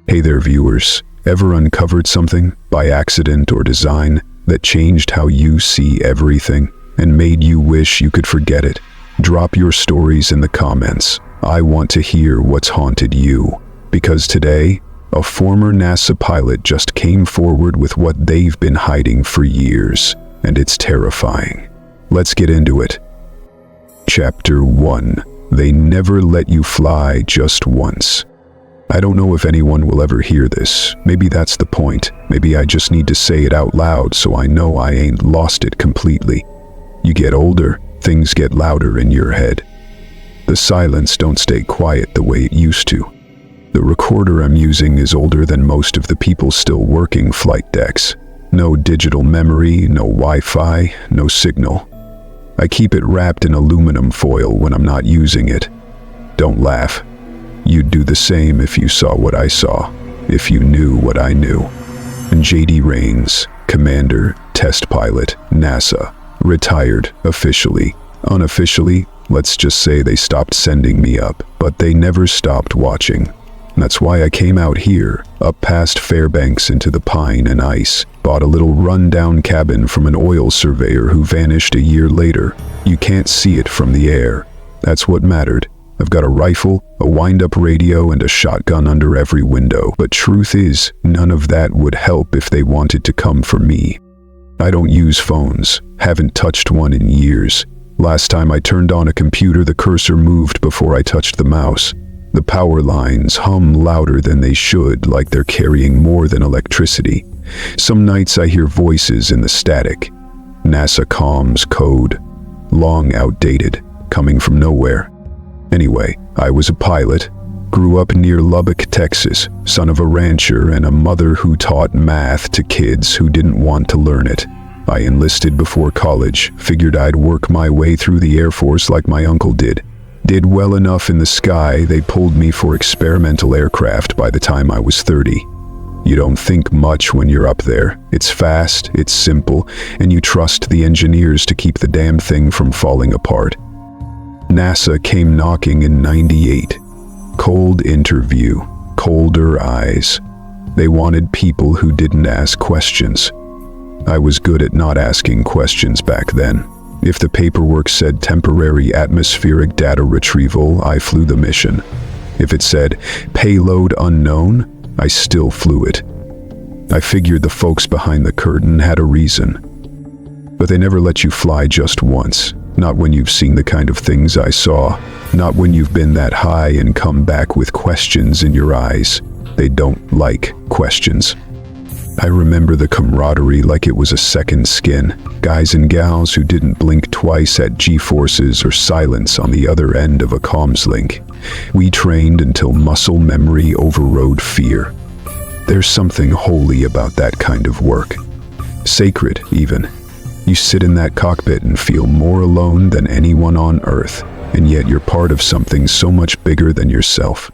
Hey there, viewers. Ever uncovered something, by accident or design, that changed how you see everything and made you wish you could forget it? Drop your stories in the comments. I want to hear what's haunted you. Because today, a former NASA pilot just came forward with what they've been hiding for years, and it's terrifying. Let's get into it. Chapter 1. They never let you fly just once. I don't know if anyone will ever hear this. Maybe that's the point. Maybe I just need to say it out loud so I know I ain't lost it completely. You get older, things get louder in your head. The silence don't stay quiet the way it used to. The recorder I'm using is older than most of the people still working flight decks. No digital memory, no Wi-Fi, no signal. I keep it wrapped in aluminum foil when I'm not using it. Don't laugh. You'd do the same if you saw what I saw, if you knew what I knew. And J.D. Raines, Commander, Test Pilot, NASA, retired officially. Unofficially, let's just say they stopped sending me up, but they never stopped watching. That's why I came out here, up past Fairbanks into the pine and ice, bought a little run-down cabin from an oil surveyor who vanished a year later. You can't see it from the air. That's what mattered. I've got a rifle, a wind-up radio, and a shotgun under every window. But truth is, none of that would help if they wanted to come for me. I don't use phones, haven't touched one in years. Last time I turned on a computer, the cursor moved before I touched the mouse. The power lines hum louder than they should, like they're carrying more than electricity. Some nights I hear voices in the static. NASA comms code, long outdated, coming from nowhere. Anyway, I was a pilot, grew up near Lubbock, Texas, son of a rancher and a mother who taught math to kids who didn't want to learn it. I enlisted before college, figured I'd work my way through the Air Force like my uncle did. Did well enough in the sky, they pulled me for experimental aircraft by the time I was 30. You don't think much when you're up there. It's fast, it's simple, and you trust the engineers to keep the damn thing from falling apart. NASA came knocking in '98. Cold interview, colder eyes. They wanted people who didn't ask questions. I was good at not asking questions back then. If the paperwork said temporary atmospheric data retrieval, I flew the mission. If it said payload unknown, I still flew it. I figured the folks behind the curtain had a reason. But they never let you fly just once. Not when you've seen the kind of things I saw. Not when you've been that high and come back with questions in your eyes. They don't like questions. I remember the camaraderie like it was a second skin. Guys and gals who didn't blink twice at G-forces or silence on the other end of a comms link. We trained until muscle memory overrode fear. There's something holy about that kind of work. Sacred, even. You sit in that cockpit and feel more alone than anyone on Earth, and yet you're part of something so much bigger than yourself.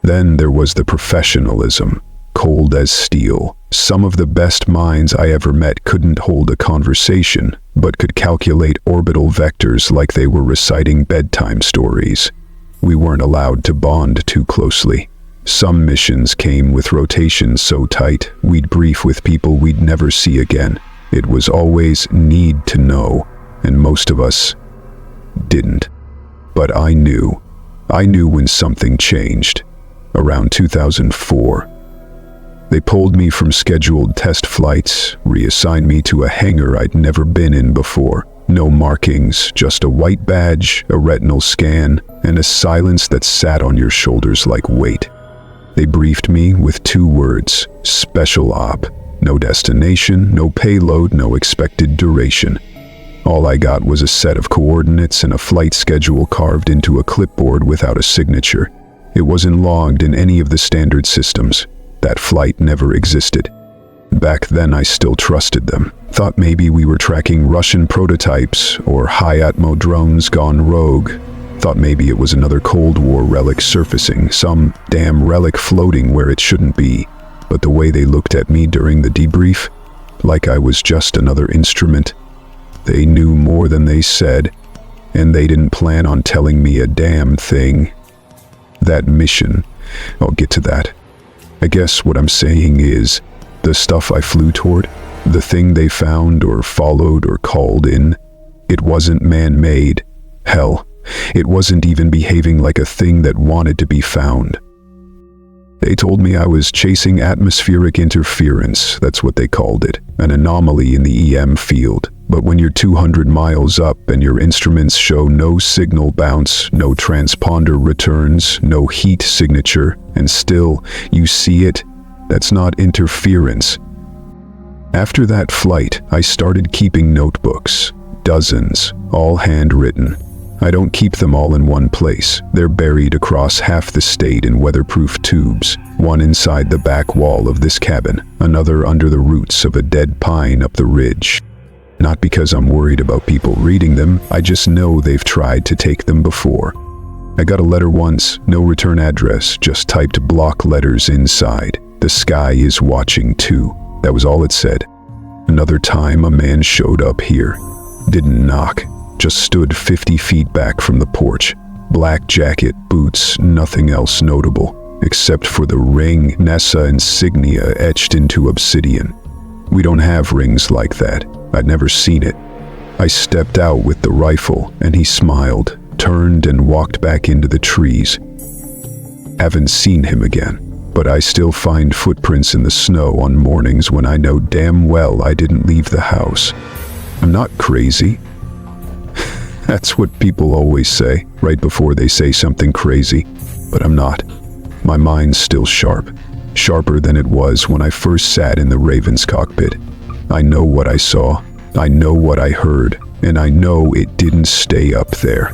Then there was the professionalism, cold as steel. Some of the best minds I ever met couldn't hold a conversation, but could calculate orbital vectors like they were reciting bedtime stories. We weren't allowed to bond too closely. Some missions came with rotations so tight, we'd brief with people we'd never see again. It was always need to know, and most of us didn't. But I knew. I knew when something changed. Around 2004. They pulled me from scheduled test flights, reassigned me to a hangar I'd never been in before. No markings, just a white badge, a retinal scan, and a silence that sat on your shoulders like weight. They briefed me with 2 words, special op. No destination, no payload, no expected duration. All I got was a set of coordinates and a flight schedule carved into a clipboard without a signature. It wasn't logged in any of the standard systems. That flight never existed. Back then I still trusted them. Thought maybe we were tracking Russian prototypes or high-atmo drones gone rogue. Thought maybe it was another Cold War relic surfacing, some damn relic floating where it shouldn't be. But the way they looked at me during the debrief, like I was just another instrument. They knew more than they said, and they didn't plan on telling me a damn thing. That mission, I'll get to that. I guess what I'm saying is, the stuff I flew toward, the thing they found or followed or called in, it wasn't man-made. Hell, it wasn't even behaving like a thing that wanted to be found. They told me I was chasing atmospheric interference, that's what they called it, an anomaly in the EM field. But when you're 200 miles up and your instruments show no signal bounce, no transponder returns, no heat signature, and still you see it, that's not interference. After that flight, I started keeping notebooks, dozens, all handwritten. I don't keep them all in one place. They're buried across half the state in weatherproof tubes, one inside the back wall of this cabin, another under the roots of a dead pine up the ridge. Not because I'm worried about people reading them, I just know they've tried to take them before. I got a letter once, no return address, just typed block letters inside. The sky is watching too. That was all it said. Another time a man showed up here. Didn't knock, just stood 50 feet back from the porch. Black jacket, boots, nothing else notable, except for the ring NASA insignia etched into obsidian. We don't have rings like that. I'd never seen it. I stepped out with the rifle and he smiled, turned and walked back into the trees. Haven't seen him again, but I still find footprints in the snow on mornings when I know damn well I didn't leave the house. I'm not crazy. That's what people always say, right before they say something crazy, but I'm not. My mind's still sharp, sharper than it was when I first sat in the Raven's cockpit. I know what I saw, I know what I heard, and I know it didn't stay up there.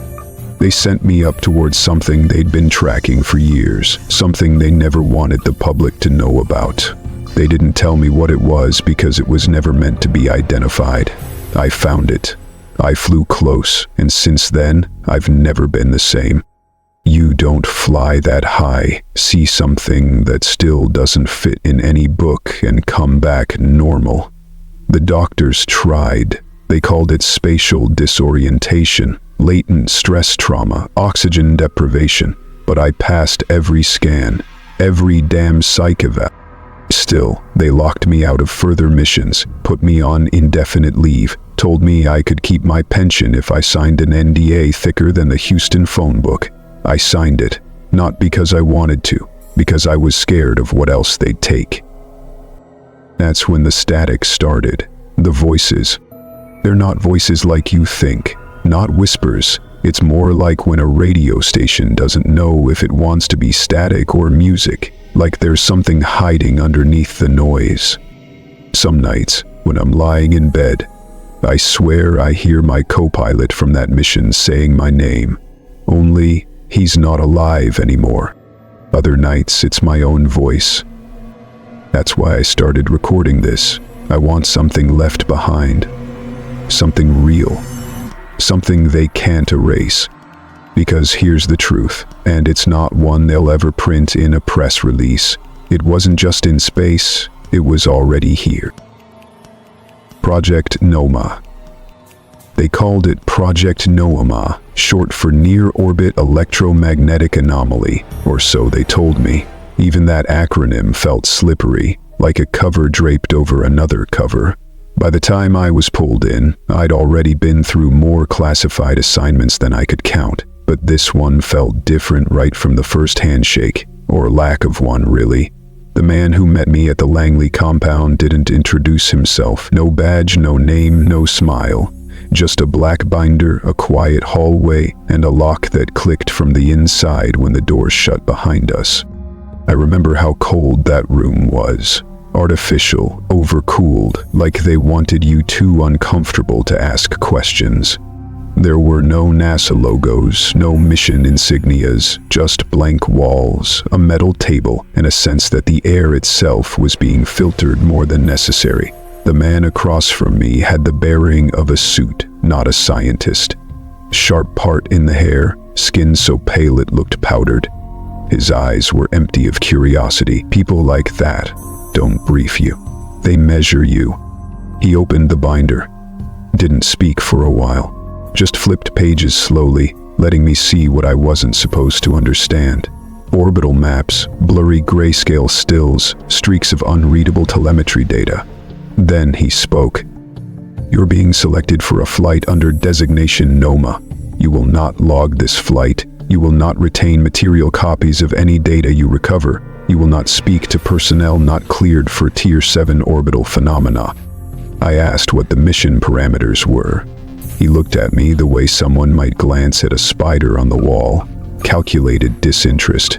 They sent me up towards something they'd been tracking for years, something they never wanted the public to know about. They didn't tell me what it was because it was never meant to be identified. I found it. I flew close, and since then, I've never been the same. You don't fly that high, see something that still doesn't fit in any book, and come back normal. The doctors tried. They called it spatial disorientation, latent stress trauma, oxygen deprivation. But I passed every scan, every damn psych eval. Still, they locked me out of further missions, put me on indefinite leave, told me I could keep my pension if I signed an NDA thicker than the Houston phone book. I signed it, not because I wanted to, because I was scared of what else they'd take. That's when the static started. The voices. They're not voices like you think, not whispers. It's more like when a radio station doesn't know if it wants to be static or music, like there's something hiding underneath the noise. Some nights, when I'm lying in bed, I swear I hear my co-pilot from that mission saying my name, only he's not alive anymore. Other nights, it's my own voice. That's why I started recording this. I want something left behind. Something real. Something they can't erase. Because here's the truth, and it's not one they'll ever print in a press release. It wasn't just in space, it was already here. Project NOMA. They called it Project NOMA, short for Near Orbit Electromagnetic Anomaly, or so they told me. Even that acronym felt slippery, like a cover draped over another cover. By the time I was pulled in, I'd already been through more classified assignments than I could count, but this one felt different right from the first handshake, or lack of one really. The man who met me at the Langley compound didn't introduce himself. No badge, no name, no smile. Just a black binder, a quiet hallway, and a lock that clicked from the inside when the door shut behind us. I remember how cold that room was. Artificial, overcooled, like they wanted you too uncomfortable to ask questions. There were no NASA logos, no mission insignias, just blank walls, a metal table, and a sense that the air itself was being filtered more than necessary. The man across from me had the bearing of a suit, not a scientist. Sharp part in the hair, skin so pale it looked powdered. His eyes were empty of curiosity. People like that don't brief you. They measure you. He opened the binder. Didn't speak for a while. Just flipped pages slowly, letting me see what I wasn't supposed to understand. Orbital maps, blurry grayscale stills, streaks of unreadable telemetry data. Then he spoke. "You're being selected for a flight under designation NOMA. You will not log this flight. You will not retain material copies of any data you recover. You will not speak to personnel not cleared for Tier 7 orbital phenomena." I asked what the mission parameters were. He looked at me the way someone might glance at a spider on the wall. Calculated disinterest.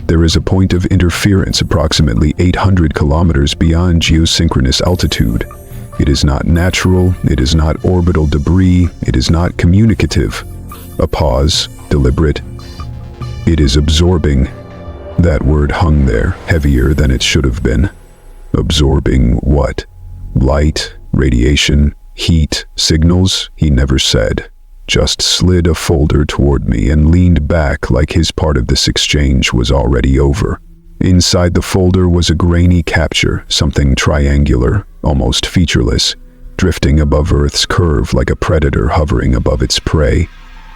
"There is a point of interference approximately 800 kilometers beyond geosynchronous altitude. It is not natural, it is not orbital debris, it is not communicative." A pause, deliberate. "It is absorbing." That word hung there, heavier than it should have been. Absorbing what? Light, radiation, heat, signals? He never said. Just slid a folder toward me and leaned back like his part of this exchange was already over. Inside the folder was a grainy capture, something triangular, almost featureless, drifting above Earth's curve like a predator hovering above its prey.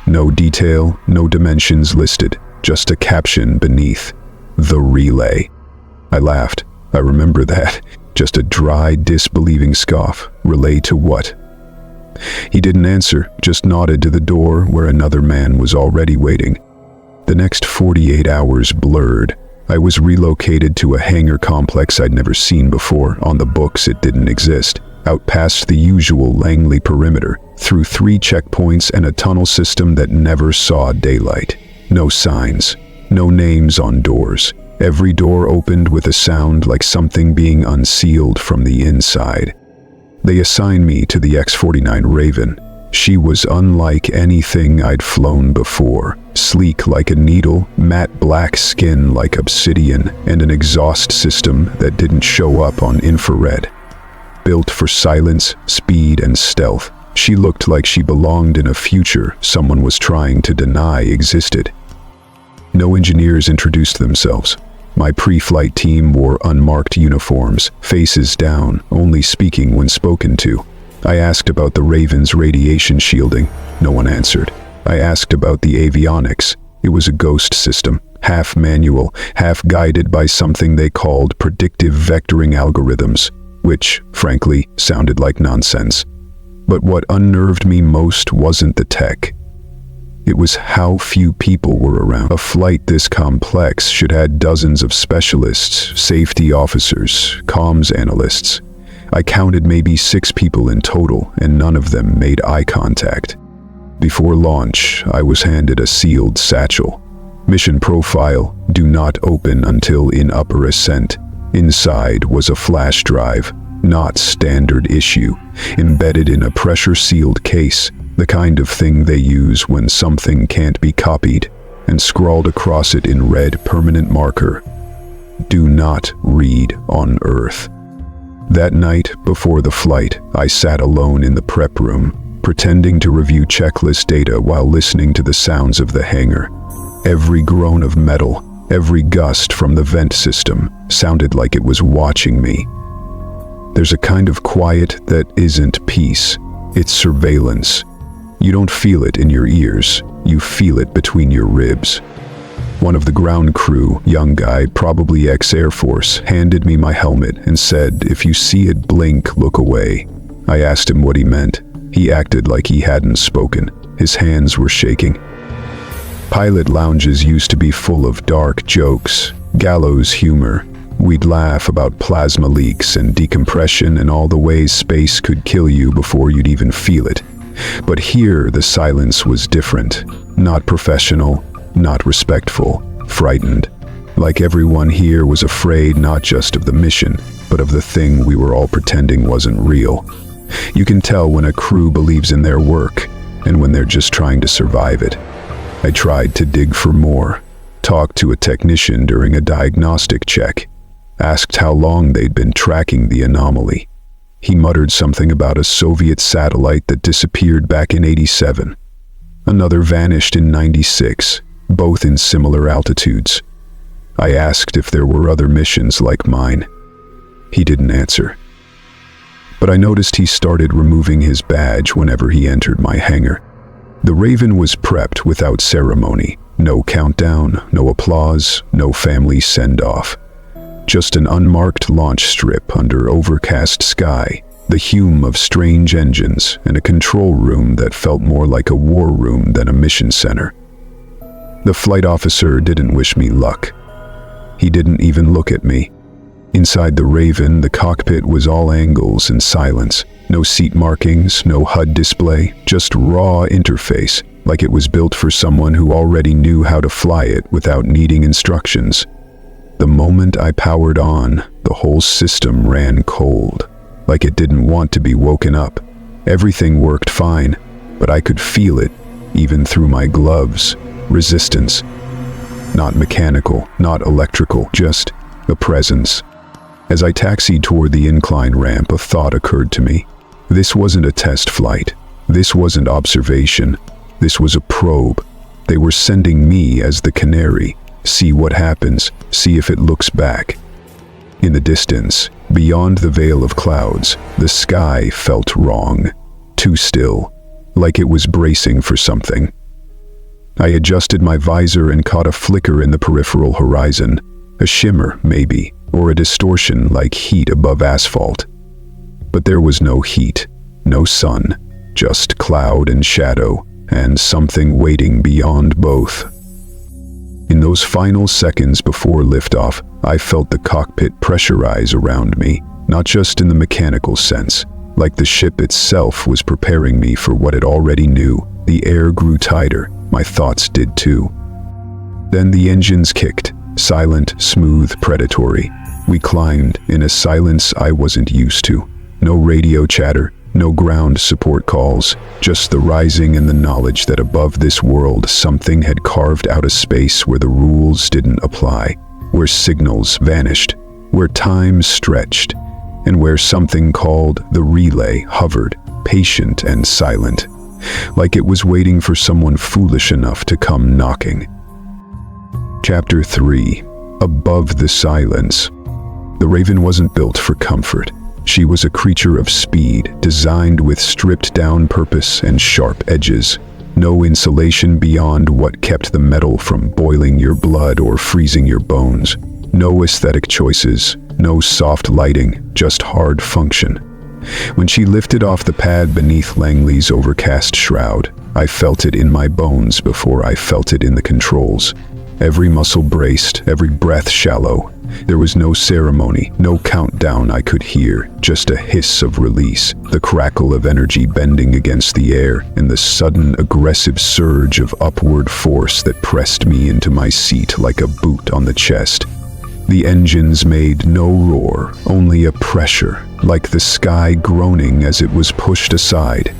No detail, no dimensions listed, just a caption beneath. "The Relay." I laughed. I remember that. Just a dry, disbelieving scoff. Relay to what? He didn't answer, just nodded to the door where another man was already waiting. The next 48 hours blurred. I was relocated to a hangar complex I'd never seen before. On the books, it didn't exist. Out past the usual Langley perimeter, through 3 checkpoints and a tunnel system that never saw daylight. No signs, no names on doors. Every door opened with a sound like something being unsealed from the inside. They assigned me to the X-49 Raven. She was unlike anything I'd flown before. Sleek like a needle, matte black skin like obsidian, and an exhaust system that didn't show up on infrared. Built for silence, speed, and stealth, she looked like she belonged in a future someone was trying to deny existed. No engineers introduced themselves. My pre-flight team wore unmarked uniforms, faces down, only speaking when spoken to. I asked about the Raven's radiation shielding. No one answered. I asked about the avionics. It was a ghost system, half manual, half guided by something they called predictive vectoring algorithms, which, frankly, sounded like nonsense. But what unnerved me most wasn't the tech. It was how few people were around. A flight this complex should have dozens of specialists, safety officers, comms analysts. I counted maybe 6 people in total, and none of them made eye contact. Before launch, I was handed a sealed satchel. Mission profile, do not open until in upper ascent. Inside was a flash drive, not standard issue, embedded in a pressure-sealed case, the kind of thing they use when something can't be copied, and scrawled across it in red permanent marker, "Do not read on Earth." That night, before the flight, I sat alone in the prep room, pretending to review checklist data while listening to the sounds of the hangar. Every groan of metal, every gust from the vent system, sounded like it was watching me. There's a kind of quiet that isn't peace, it's surveillance. You don't feel it in your ears, you feel it between your ribs. One of the ground crew, young guy, probably ex-Air Force, handed me my helmet and said, "If you see it blink, look away." I asked him what he meant. He acted like he hadn't spoken. His hands were shaking. Pilot lounges used to be full of dark jokes, gallows humor. We'd laugh about plasma leaks and decompression and all the ways space could kill you before you'd even feel it. But here the silence was different. Not professional, not respectful, frightened. Like everyone here was afraid not just of the mission, but of the thing we were all pretending wasn't real. You can tell when a crew believes in their work, and when they're just trying to survive it. I tried to dig for more, talked to a technician during a diagnostic check, asked how long they'd been tracking the anomaly. He muttered something about a Soviet satellite that disappeared back in '87. Another vanished in '96, both in similar altitudes. I asked if there were other missions like mine. He didn't answer. But I noticed he started removing his badge whenever he entered my hangar. The Raven was prepped without ceremony, No countdown, no applause, no family send-off. Just an unmarked launch strip under overcast sky, the hum of strange engines, and a control room that felt more like a war room than a mission center. The flight officer didn't wish me luck. He didn't even look at me. Inside the Raven, the cockpit was all angles and silence. No seat markings, no HUD display, just raw interface, like it was built for someone who already knew how to fly it without needing instructions. The moment I powered on, the whole system ran cold, like it didn't want to be woken up. Everything worked fine, but I could feel it, even through my gloves. Resistance. Not mechanical, not electrical, just a presence. As I taxied toward the incline ramp, a thought occurred to me. This wasn't a test flight. This wasn't observation. This was a probe. They were sending me as the canary. See what happens, see if it looks back. In the distance, beyond the veil of clouds, the sky felt wrong. Too still, like it was bracing for something. I adjusted my visor and caught a flicker in the peripheral horizon. A shimmer, maybe, or a distortion like heat above asphalt. But there was no heat, no sun, just cloud and shadow, and something waiting beyond both. In those final seconds before liftoff, I felt the cockpit pressurize around me, not just in the mechanical sense, like the ship itself was preparing me for what it already knew. The air grew tighter, my thoughts did too. Then the engines kicked, silent, smooth, predatory. We climbed in a silence I wasn't used to. No radio chatter, no ground support calls, just the rising and the knowledge that above this world something had carved out a space where the rules didn't apply, where signals vanished, where time stretched, and where something called the relay hovered, patient and silent, like it was waiting for someone foolish enough to come knocking. Chapter 3. Above the Silence. The Raven wasn't built for comfort. She was a creature of speed, designed with stripped-down purpose and sharp edges. No insulation beyond what kept the metal from boiling your blood or freezing your bones. No aesthetic choices, no soft lighting, just hard function. When she lifted off the pad beneath Langley's overcast shroud, I felt it in my bones before I felt it in the controls. Every muscle braced, every breath shallow. There was no ceremony, no countdown I could hear, just a hiss of release, the crackle of energy bending against the air, and the sudden aggressive surge of upward force that pressed me into my seat like a boot on the chest. The engines made no roar, only a pressure, like the sky groaning as it was pushed aside.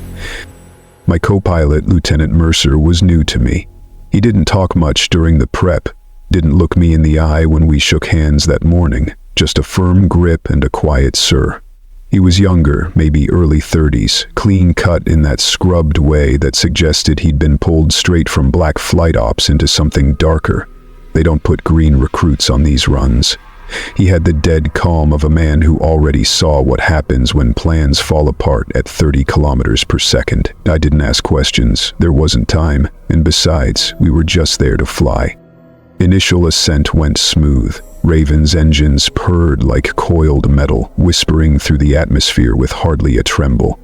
My co-pilot, Lieutenant Mercer, was new to me. He didn't talk much during the prep, didn't look me in the eye when we shook hands that morning, just a firm grip and a quiet sir. He was younger, maybe early 30s, clean-cut in that scrubbed way that suggested he'd been pulled straight from black flight ops into something darker. They don't put green recruits on these runs. He had the dead calm of a man who already saw what happens when plans fall apart at 30 kilometers per second. I didn't ask questions, there wasn't time, and besides, we were just there to fly. Initial ascent went smooth. Raven's engines purred like coiled metal, whispering through the atmosphere with hardly a tremble.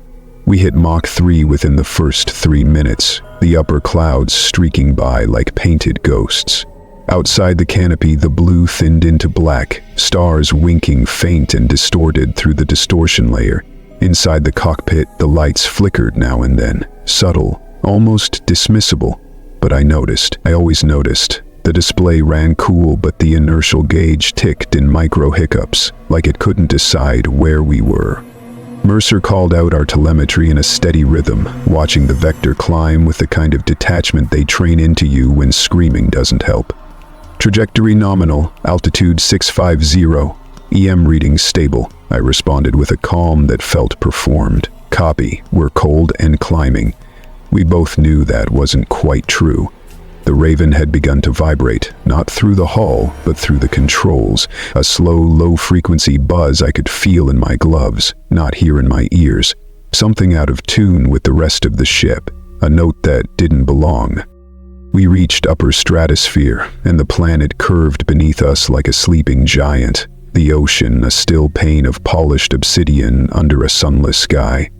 We hit Mach 3 within the first 3 minutes, the upper clouds streaking by like painted ghosts. Outside the canopy, the blue thinned into black, stars winking faint and distorted through the distortion layer. Inside the cockpit, the lights flickered now and then, subtle, almost dismissible. But I always noticed. The display ran cool, but the inertial gauge ticked in micro hiccups, like it couldn't decide where we were. Mercer called out our telemetry in a steady rhythm, watching the vector climb with the kind of detachment they train into you when screaming doesn't help. Trajectory nominal, altitude 650, EM reading stable, I responded with a calm that felt performed. Copy, we're cold and climbing. We both knew that wasn't quite true. The Raven had begun to vibrate, not through the hull, but through the controls, a slow, low-frequency buzz I could feel in my gloves, not hear in my ears. Something out of tune with the rest of the ship, a note that didn't belong. We reached upper stratosphere, and the planet curved beneath us like a sleeping giant, the ocean a still pane of polished obsidian under a sunless sky.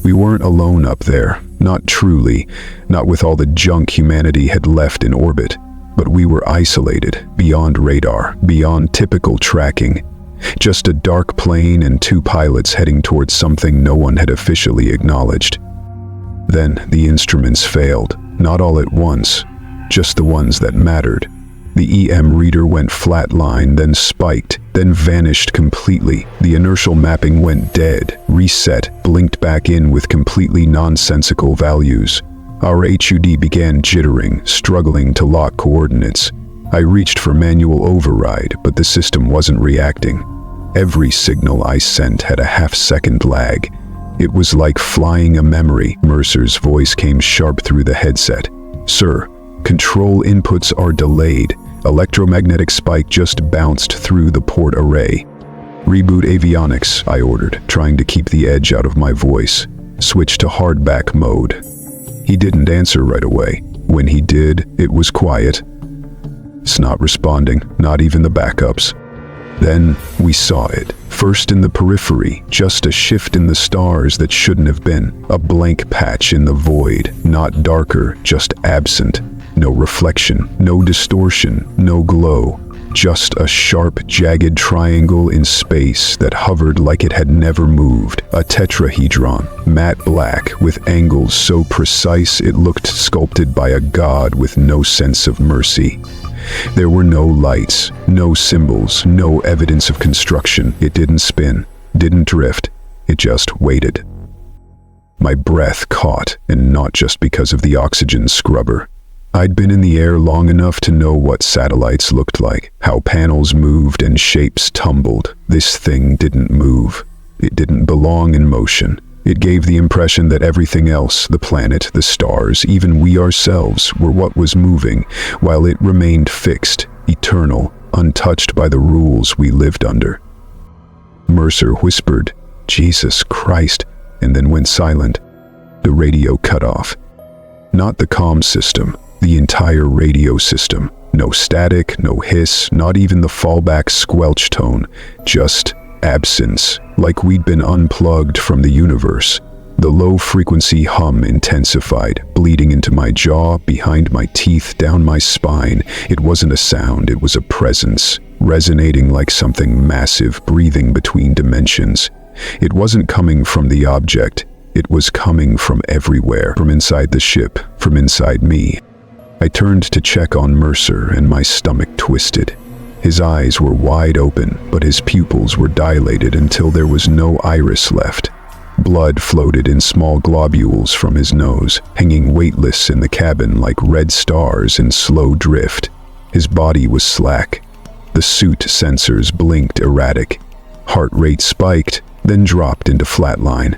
We weren't alone up there, not truly, not with all the junk humanity had left in orbit, but we were isolated, beyond radar, beyond typical tracking. Just a dark plane and two pilots heading towards something no one had officially acknowledged. Then the instruments failed, not all at once, just the ones that mattered. The EM reader went flatline, then spiked, then vanished completely. The inertial mapping went dead, reset, blinked back in with completely nonsensical values. Our HUD began jittering, struggling to lock coordinates. I reached for manual override, but the system wasn't reacting. Every signal I sent had a half-second lag. It was like flying a memory. Mercer's voice came sharp through the headset. "Sir, control inputs are delayed. Electromagnetic spike just bounced through the port array." "Reboot avionics," I ordered, trying to keep the edge out of my voice. "Switch to hardback mode." He didn't answer right away. When he did, it was quiet. It's not responding, not even the backups. Then we saw it. First in the periphery, just a shift in the stars that shouldn't have been. A blank patch in the void, not darker, just absent. No reflection, no distortion, no glow. Just a sharp, jagged triangle in space that hovered like it had never moved. A tetrahedron, matte black, with angles so precise it looked sculpted by a god with no sense of mercy. There were no lights, no symbols, no evidence of construction. It didn't spin, didn't drift. It just waited. My breath caught, and not just because of the oxygen scrubber. I'd been in the air long enough to know what satellites looked like, how panels moved and shapes tumbled. This thing didn't move. It didn't belong in motion. It gave the impression that everything else, the planet, the stars, even we ourselves, were what was moving, while it remained fixed, eternal, untouched by the rules we lived under. Mercer whispered, "Jesus Christ," and then went silent. The radio cut off. Not the comm system, the entire radio system. No static, no hiss, not even the fallback squelch tone, just absence, like we'd been unplugged from the universe. The low-frequency hum intensified, bleeding into my jaw, behind my teeth, down my spine. It wasn't a sound, it was a presence, resonating like something massive, breathing between dimensions. It wasn't coming from the object, it was coming from everywhere, from inside the ship, from inside me. I turned to check on Mercer, and my stomach twisted. His eyes were wide open, but his pupils were dilated until there was no iris left. Blood floated in small globules from his nose, hanging weightless in the cabin like red stars in slow drift. His body was slack. The suit sensors blinked erratic. Heart rate spiked, then dropped into flatline.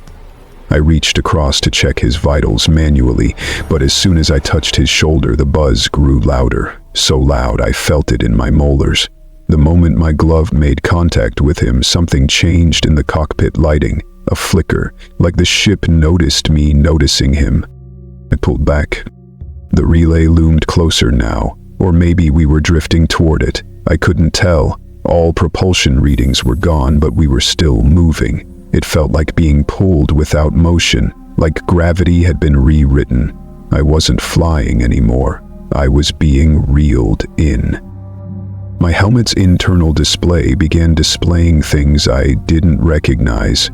I reached across to check his vitals manually, but as soon as I touched his shoulder, the buzz grew louder, so loud I felt it in my molars. The moment my glove made contact with him, something changed in the cockpit lighting, a flicker, like the ship noticed me noticing him. I pulled back. The relay loomed closer now, or maybe we were drifting toward it. I couldn't tell. All propulsion readings were gone, but we were still moving. It felt like being pulled without motion, like gravity had been rewritten. I wasn't flying anymore. I was being reeled in. My helmet's internal display began displaying things I didn't recognize.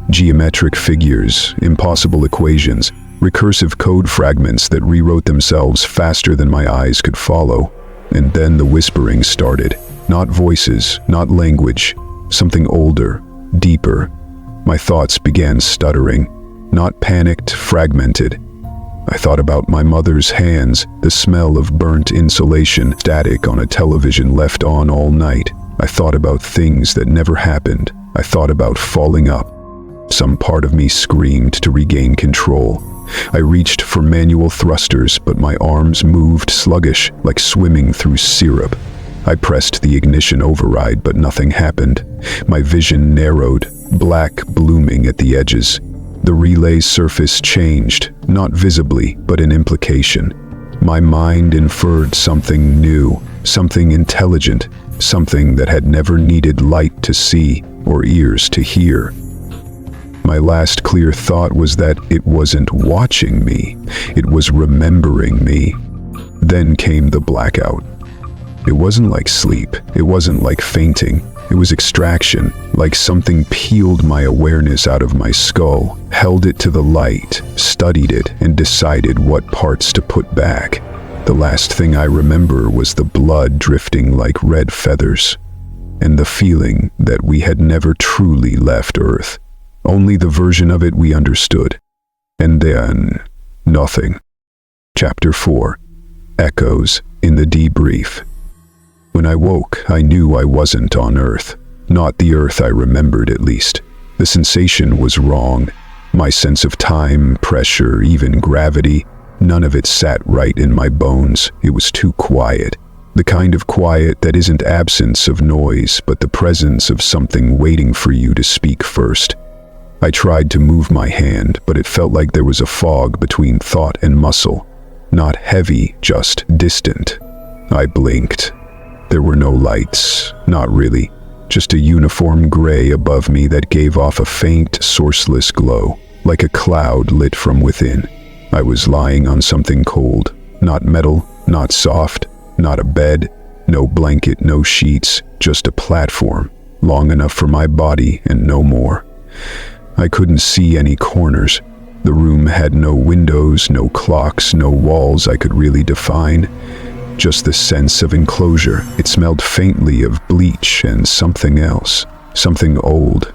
Geometric figures, impossible equations, recursive code fragments that rewrote themselves faster than my eyes could follow. And then the whispering started. Not voices, not language, something older, deeper. My thoughts began stuttering, not panicked, fragmented. I thought about my mother's hands, the smell of burnt insulation, static on a television left on all night. I thought about things that never happened. I thought about falling up. Some part of me screamed to regain control. I reached for manual thrusters, but my arms moved sluggish, like swimming through syrup. I pressed the ignition override, but nothing happened. My vision narrowed, black blooming at the edges. The relay's surface changed, not visibly, but in implication. My mind inferred something new, something intelligent, something that had never needed light to see or ears to hear. My last clear thought was that it wasn't watching me, it was remembering me. Then came the blackout. It wasn't like sleep, it wasn't like fainting, it was extraction, like something peeled my awareness out of my skull, held it to the light, studied it, and decided what parts to put back. The last thing I remember was the blood drifting like red feathers, and the feeling that we had never truly left Earth. Only the version of it we understood. And then, nothing. Chapter 4. Echoes in the Debrief. When I woke, I knew I wasn't on Earth. Not the Earth I remembered, at least. The sensation was wrong. My sense of time, pressure, even gravity, none of it sat right in my bones. It was too quiet. The kind of quiet that isn't absence of noise, but the presence of something waiting for you to speak first. I tried to move my hand, but it felt like there was a fog between thought and muscle. Not heavy, just distant. I blinked. There were no lights, not really. Just a uniform gray above me that gave off a faint, sourceless glow, like a cloud lit from within. I was lying on something cold. Not metal, not soft, not a bed, no blanket, no sheets, just a platform, long enough for my body and no more. I couldn't see any corners. The room had no windows, no clocks, no walls I could really define. Just the sense of enclosure. It smelled faintly of bleach and something else, something old.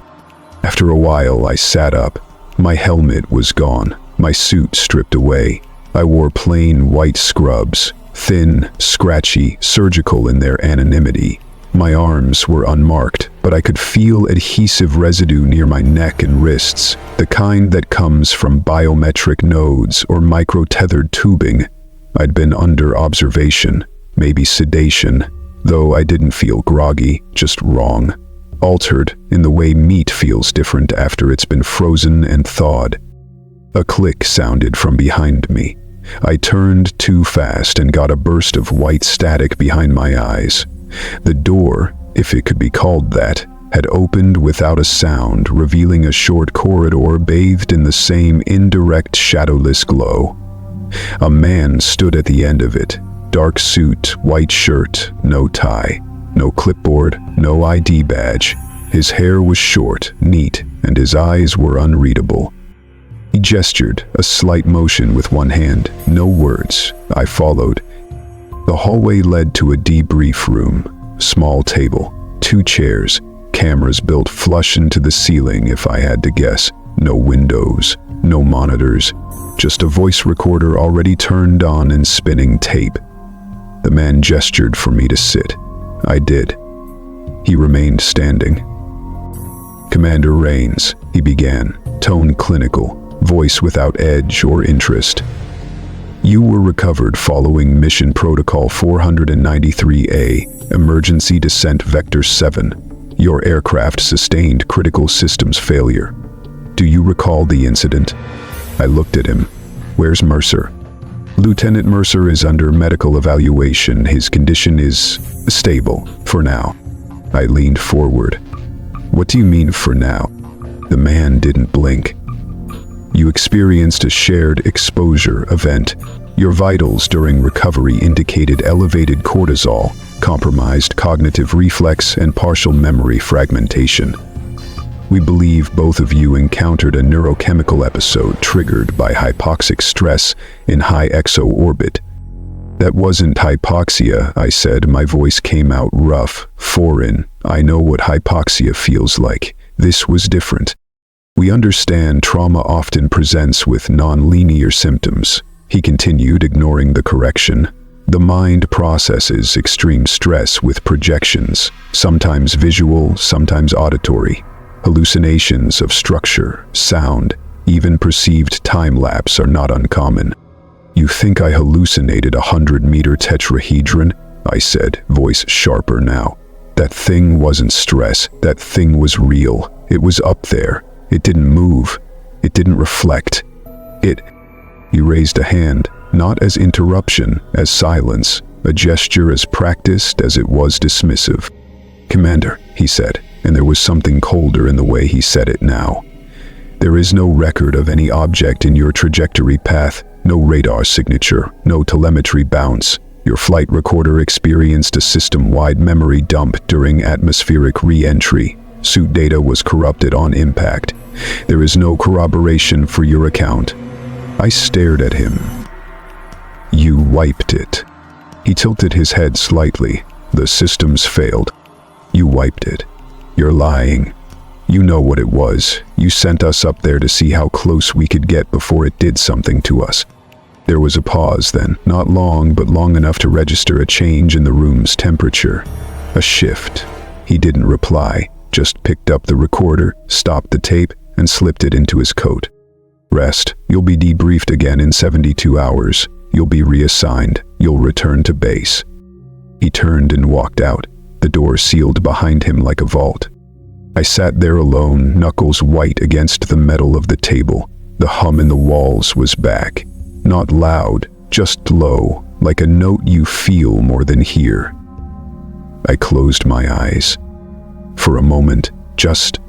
After a while, I sat up. My helmet was gone, my suit stripped away. I wore plain white scrubs, thin, scratchy, surgical in their anonymity. My arms were unmarked, but I could feel adhesive residue near my neck and wrists, the kind that comes from biometric nodes or micro-tethered tubing. I'd been under observation, maybe sedation, though I didn't feel groggy, just wrong. Altered in the way meat feels different after it's been frozen and thawed. A click sounded from behind me. I turned too fast and got a burst of white static behind my eyes. The door, if it could be called that, had opened without a sound, revealing a short corridor bathed in the same indirect shadowless glow. A man stood at the end of it, dark suit, white shirt, no tie, no clipboard, no ID badge. His hair was short, neat, and his eyes were unreadable. He gestured, a slight motion with one hand, no words. I followed. The hallway led to a debrief room, small table, 2 chairs, cameras built flush into the ceiling if I had to guess. No windows, no monitors, just a voice recorder already turned on and spinning tape. The man gestured for me to sit. I did. He remained standing. "Commander Rains," he began, tone clinical, voice without edge or interest. "You were recovered following Mission Protocol 493A, Emergency Descent Vector 7. Your aircraft sustained critical systems failure. Do you recall the incident?" I looked at him. "Where's Mercer?" "Lieutenant Mercer is under medical evaluation. His condition is stable, for now." I leaned forward. "What do you mean, for now?" The man didn't blink. "You experienced a shared exposure event. Your vitals during recovery indicated elevated cortisol, compromised cognitive reflex, and partial memory fragmentation. We believe both of you encountered a neurochemical episode triggered by hypoxic stress in high exo-orbit." "That wasn't hypoxia," I said. My voice came out rough, foreign. "I know what hypoxia feels like. This was different. We understand trauma often presents with non-linear symptoms." He continued, ignoring the correction. "The mind processes extreme stress with projections, sometimes visual, sometimes auditory. Hallucinations of structure, sound, even perceived time-lapse are not uncommon." "You think I hallucinated a 100-meter tetrahedron?" I said, voice sharper now. "That thing wasn't stress. That thing was real. It was up there. It didn't move. It didn't reflect. He raised a hand. Not as interruption, as silence, a gesture as practiced as it was dismissive. "Commander," he said, and there was something colder in the way he said it now. "There is no record of any object in your trajectory path, no radar signature, no telemetry bounce. Your flight recorder experienced a system-wide memory dump during atmospheric re-entry. Suit data was corrupted on impact. There is no corroboration for your account." I stared at him. "You wiped it." He tilted his head slightly. "The systems failed." "You wiped it. You're lying. You know what it was. You sent us up there to see how close we could get before it did something to us." There was a pause then, not long, but long enough to register a change in the room's temperature. A shift. He didn't reply, just picked up the recorder, stopped the tape, and slipped it into his coat. "Rest. You'll be debriefed again in 72 hours. You'll be reassigned. You'll return to base." He turned and walked out, the door sealed behind him like a vault. I sat there alone, knuckles white against the metal of the table. The hum in the walls was back. Not loud, just low, like a note you feel more than hear. I closed my eyes. For a moment, just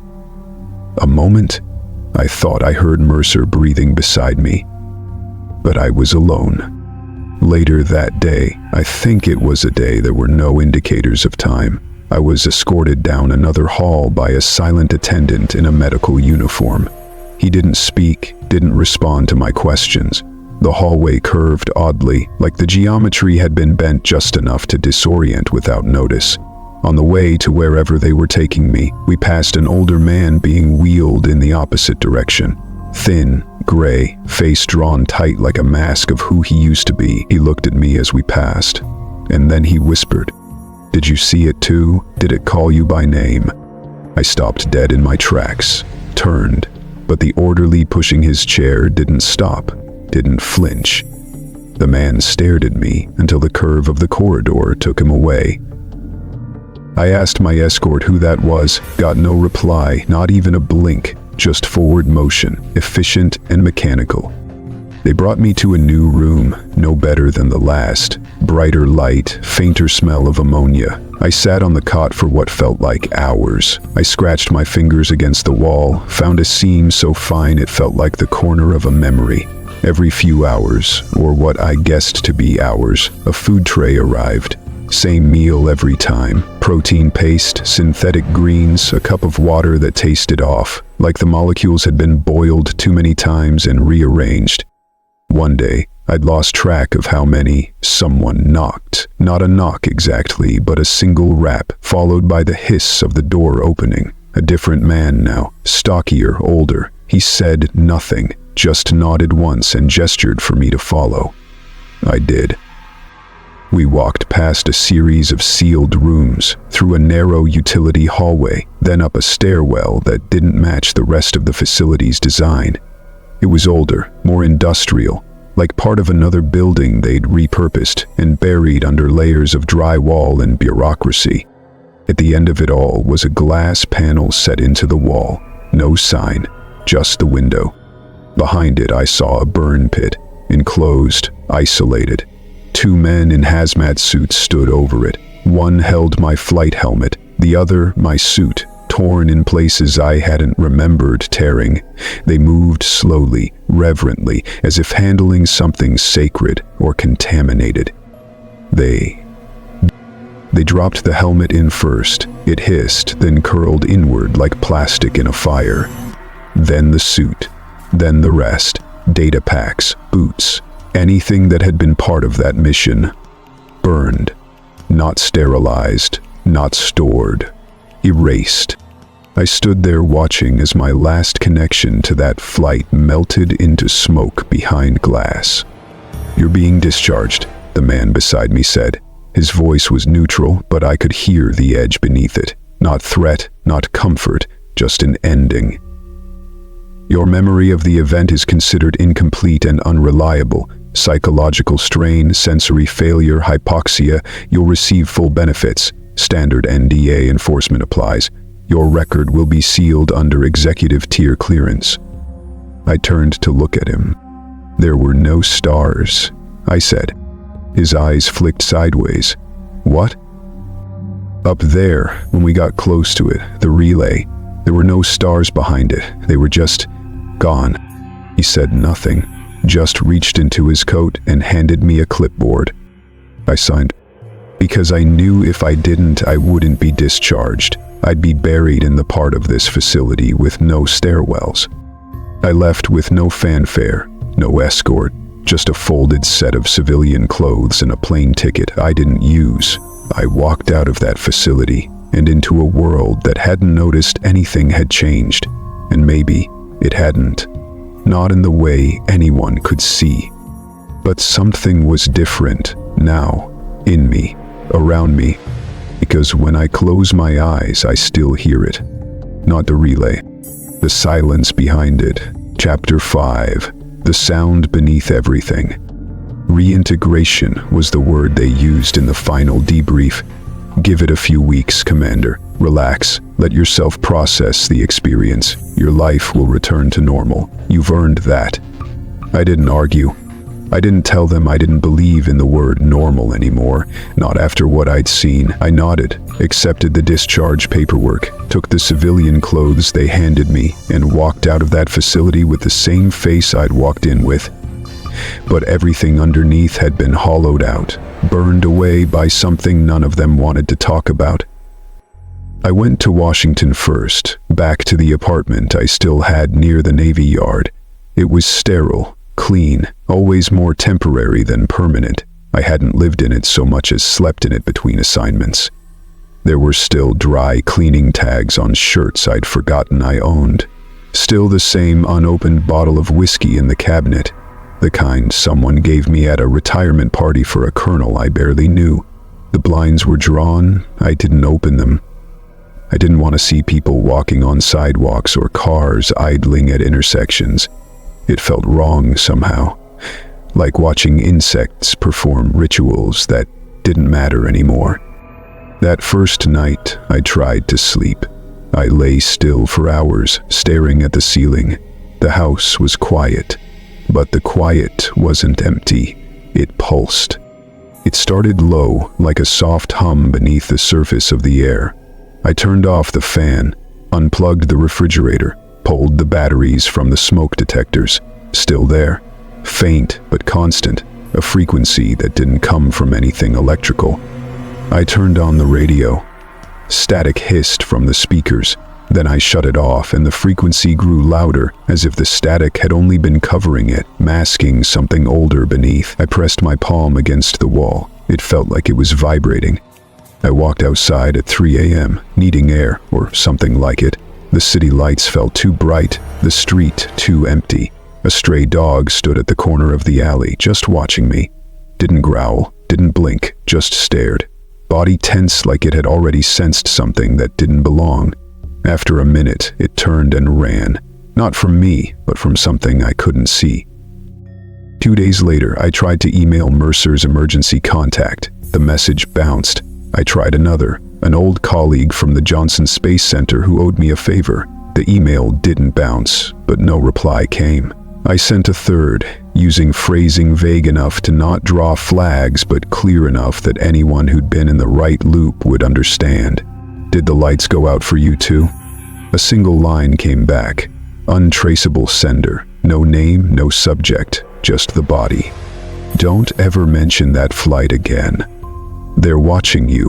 a moment, I thought I heard Mercer breathing beside me. But I was alone. Later that day, I think it was a day there were no indicators of time, I was escorted down another hall by a silent attendant in a medical uniform. He didn't speak, didn't respond to my questions. The hallway curved oddly, like the geometry had been bent just enough to disorient without notice. On the way to wherever they were taking me, we passed an older man being wheeled in the opposite direction. Thin, gray, face drawn tight like a mask of who he used to be. He looked at me as we passed, and then he whispered, "Did you see it too? Did it call you by name?" I stopped dead in my tracks, turned, but the orderly pushing his chair didn't stop, didn't flinch. The man stared at me until the curve of the corridor took him away. I asked my escort who that was, got no reply, not even a blink, just forward motion, efficient and mechanical. They brought me to a new room, no better than the last. Brighter light, fainter smell of ammonia. I sat on the cot for what felt like hours. I scratched my fingers against the wall, found a seam so fine it felt like the corner of a memory. Every few hours, or what I guessed to be hours, a food tray arrived. Same meal every time. Protein paste, synthetic greens, a cup of water that tasted off, like the molecules had been boiled too many times and rearranged. One day, I'd lost track of how many. Someone knocked. Not a knock exactly, but a single rap, followed by the hiss of the door opening. A different man now, stockier, older. He said nothing, just nodded once and gestured for me to follow. I did. We walked past a series of sealed rooms, through a narrow utility hallway, then up a stairwell that didn't match the rest of the facility's design. It was older, more industrial, like part of another building they'd repurposed and buried under layers of drywall and bureaucracy. At the end of it all was a glass panel set into the wall. No sign, just the window. Behind it I saw a burn pit, enclosed, isolated. Two men in hazmat suits stood over it. One held my flight helmet, the other my suit, torn in places I hadn't remembered tearing. They moved slowly, reverently, as if handling something sacred or contaminated. They dropped the helmet in first. It hissed, then curled inward like plastic in a fire. Then the suit, then the rest. Data packs, boots, anything that had been part of that mission. Burned. Not sterilized, not stored. Erased. I stood there watching as my last connection to that flight melted into smoke behind glass. "You're being discharged," the man beside me said. His voice was neutral, but I could hear the edge beneath it. Not threat, not comfort, just an ending. "Your memory of the event is considered incomplete and unreliable. Psychological strain, sensory failure, hypoxia. You'll receive full benefits. Standard NDA enforcement applies. Your record will be sealed under executive tier clearance." I turned to look at him. There were no stars, I said. His eyes flicked sideways. What? Up there, when we got close to it, the relay, there were no stars behind it. They were just gone. He said nothing, just reached into his coat and handed me a clipboard. I signed, because I knew if I didn't, I wouldn't be discharged. I'd be buried in the part of this facility with no stairwells. I left with no fanfare, no escort, just a folded set of civilian clothes and a plane ticket I didn't use. I walked out of that facility and into a world that hadn't noticed anything had changed, and maybe it hadn't. Not in the way anyone could see. But something was different now, in me, around me, because when I close my eyes, I still hear it. Not the relay, the silence behind it. Chapter 5, the sound beneath everything. Reintegration was the word they used in the final debrief. Give it a few weeks, Commander. Relax, let yourself process the experience. Your life will return to normal. You've earned that. I didn't argue. I didn't tell them I didn't believe in the word normal anymore, not after what I'd seen. I nodded, accepted the discharge paperwork, took the civilian clothes they handed me, and walked out of that facility with the same face I'd walked in with. But everything underneath had been hollowed out, burned away by something none of them wanted to talk about. I went to Washington first, back to the apartment I still had near the Navy Yard. It was sterile, clean, always more temporary than permanent. I hadn't lived in it so much as slept in it between assignments. There were still dry cleaning tags on shirts I'd forgotten I owned. Still the same unopened bottle of whiskey in the cabinet, the kind someone gave me at a retirement party for a colonel I barely knew. The blinds were drawn. I didn't open them. I didn't want to see people walking on sidewalks or cars idling at intersections. It felt wrong somehow, like watching insects perform rituals that didn't matter anymore. That first night, I tried to sleep. I lay still for hours, staring at the ceiling. The house was quiet, but the quiet wasn't empty. It pulsed. It started low, like a soft hum beneath the surface of the air. I turned off the fan, unplugged the refrigerator, pulled the batteries from the smoke detectors. Still there, faint but constant, a frequency that didn't come from anything electrical. I turned on the radio. Static hissed from the speakers. Then I shut it off and the frequency grew louder, as if the static had only been covering it, masking something older beneath. I pressed my palm against the wall. It felt like it was vibrating. I walked outside at 3 a.m., needing air, or something like it. The city lights felt too bright, the street too empty. A stray dog stood at the corner of the alley, just watching me. Didn't growl, didn't blink, just stared. Body tense like it had already sensed something that didn't belong. After a minute, it turned and ran. Not from me, but from something I couldn't see. 2 days later, I tried to email Mercer's emergency contact. The message bounced. I tried another, an old colleague from the Johnson Space Center who owed me a favor. The email didn't bounce, but no reply came. I sent a third, using phrasing vague enough to not draw flags but clear enough that anyone who'd been in the right loop would understand. Did the lights go out for you too? A single line came back. Untraceable sender. No name, no subject, just the body. Don't ever mention that flight again. They're watching you.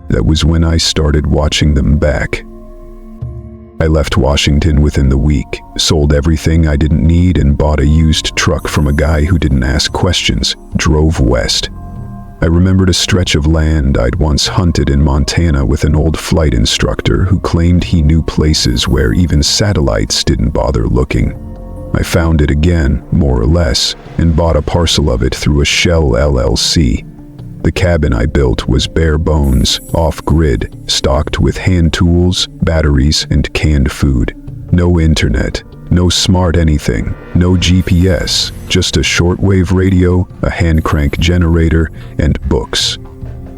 That was when I started watching them back. I left Washington within the week, sold everything I didn't need and bought a used truck from a guy who didn't ask questions, drove west. I remembered a stretch of land I'd once hunted in Montana with an old flight instructor who claimed he knew places where even satellites didn't bother looking. I found it again, more or less, and bought a parcel of it through a Shell LLC. The cabin I built was bare bones, off-grid, stocked with hand tools, batteries, and canned food. No internet, no smart anything, no GPS, just a shortwave radio, a hand-crank generator, and books.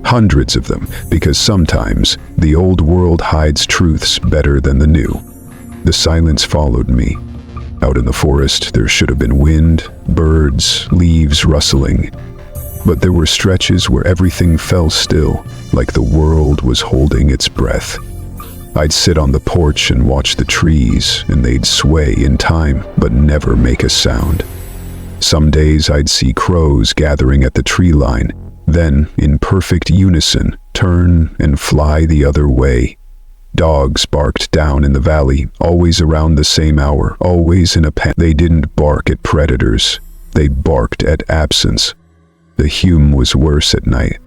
Hundreds of them, because sometimes the old world hides truths better than the new. The silence followed me. Out in the forest, there should have been wind, birds, leaves rustling. But there were stretches where everything fell still, like the world was holding its breath. I'd sit on the porch and watch the trees, and they'd sway in time but never make a sound. Some days I'd see crows gathering at the tree line, then, in perfect unison, turn and fly the other way. Dogs barked down in the valley, always around the same hour, always in a panic. They didn't bark at predators, they barked at absence. The hum was worse at night.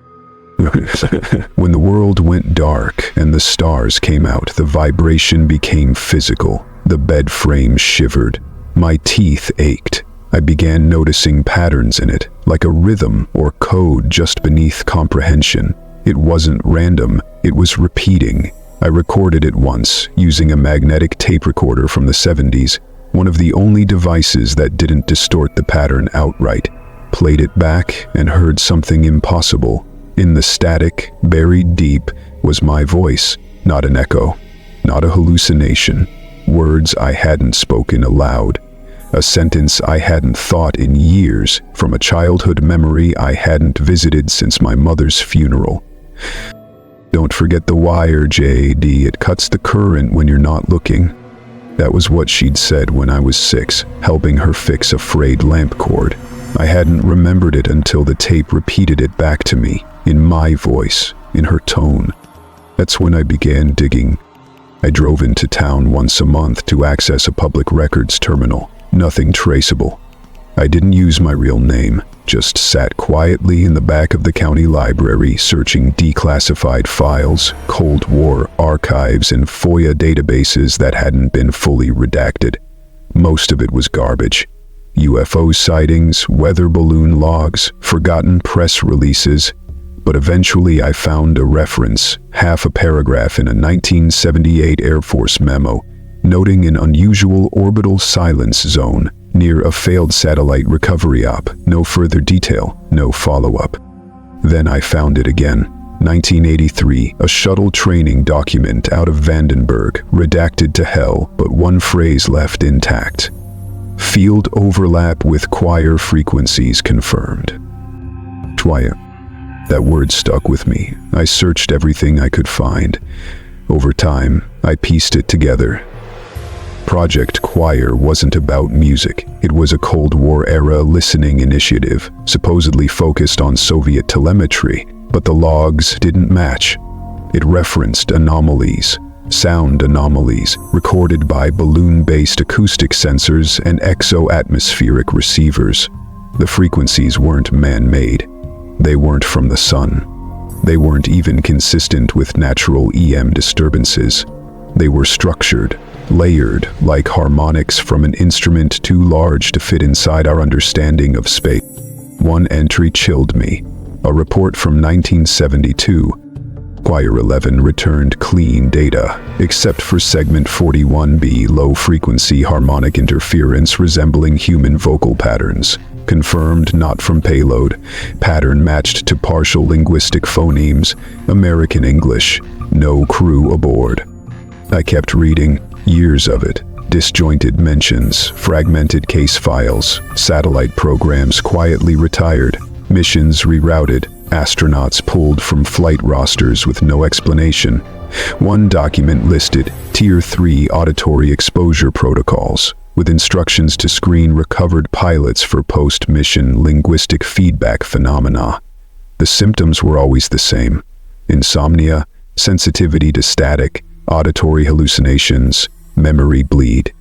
When the world went dark and the stars came out, the vibration became physical. The bed frame shivered. My teeth ached. I began noticing patterns in it, like a rhythm or code just beneath comprehension. It wasn't random, it was repeating. I recorded it once, using a magnetic tape recorder from the 70s, one of the only devices that didn't distort the pattern outright. Played it back and heard something impossible. In the static, buried deep, was my voice, not an echo, not a hallucination. Words I hadn't spoken aloud. A sentence I hadn't thought in years, from a childhood memory I hadn't visited since my mother's funeral. Don't forget the wire, JD, it cuts the current when you're not looking. That was what she'd said when I was 6, helping her fix a frayed lamp cord. I hadn't remembered it until the tape repeated it back to me, in my voice, in her tone. That's when I began digging. I drove into town once a month to access a public records terminal. Nothing traceable. I didn't use my real name, just sat quietly in the back of the county library searching declassified files, Cold War archives, and FOIA databases that hadn't been fully redacted. Most of it was garbage. UFO sightings, weather balloon logs, forgotten press releases. But eventually I found a reference, half a paragraph in a 1978 Air Force memo, noting an unusual orbital silence zone near a failed satellite recovery op. No further detail, no follow-up. Then I found it again. 1983, a shuttle training document out of Vandenberg, redacted to hell, but one phrase left intact. Field overlap with choir frequencies confirmed. Choir. That word stuck with me. I searched everything I could find. Over time, I pieced it together. Project Choir wasn't about music. It was a Cold War-era listening initiative, supposedly focused on Soviet telemetry, but the logs didn't match. It referenced anomalies, sound anomalies, recorded by balloon-based acoustic sensors and exo-atmospheric receivers. The frequencies weren't man-made. They weren't from the sun. They weren't even consistent with natural EM disturbances. They were structured, layered, like harmonics from an instrument too large to fit inside our understanding of space. One entry chilled me. A report from 1972. Choir 11 returned clean data, except for segment 41B, low-frequency harmonic interference resembling human vocal patterns. Confirmed not from payload. Pattern matched to partial linguistic phonemes. American English. No crew aboard. I kept reading. Years of it. Disjointed mentions, fragmented case files, satellite programs quietly retired, missions rerouted, astronauts pulled from flight rosters with no explanation. One document listed Tier 3 auditory exposure protocols, with instructions to screen recovered pilots for post-mission linguistic feedback phenomena. The symptoms were always the same: insomnia, sensitivity to static, auditory hallucinations, memory bleed.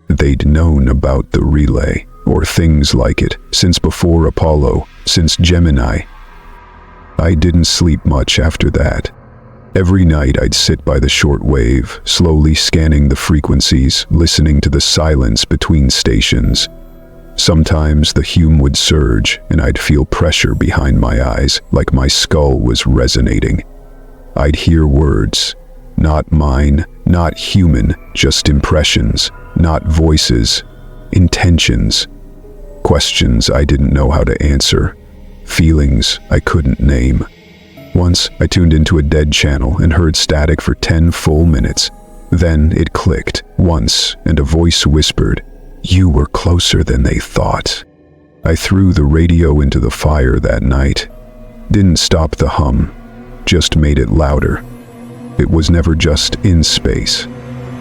They'd known about the relay, or things like it, since before Apollo, since Gemini. I didn't sleep much after that. Every night I'd sit by the shortwave, slowly scanning the frequencies, listening to the silence between stations. Sometimes the hum would surge, and I'd feel pressure behind my eyes, like my skull was resonating. I'd hear words. Not mine, not human, just impressions, not voices, intentions. Questions I didn't know how to answer, feelings I couldn't name. Once, I tuned into a dead channel and heard static for 10 full minutes. Then it clicked, once, and a voice whispered, "You were closer than they thought." I threw the radio into the fire that night. Didn't stop the hum, just made it louder. It was never just in space.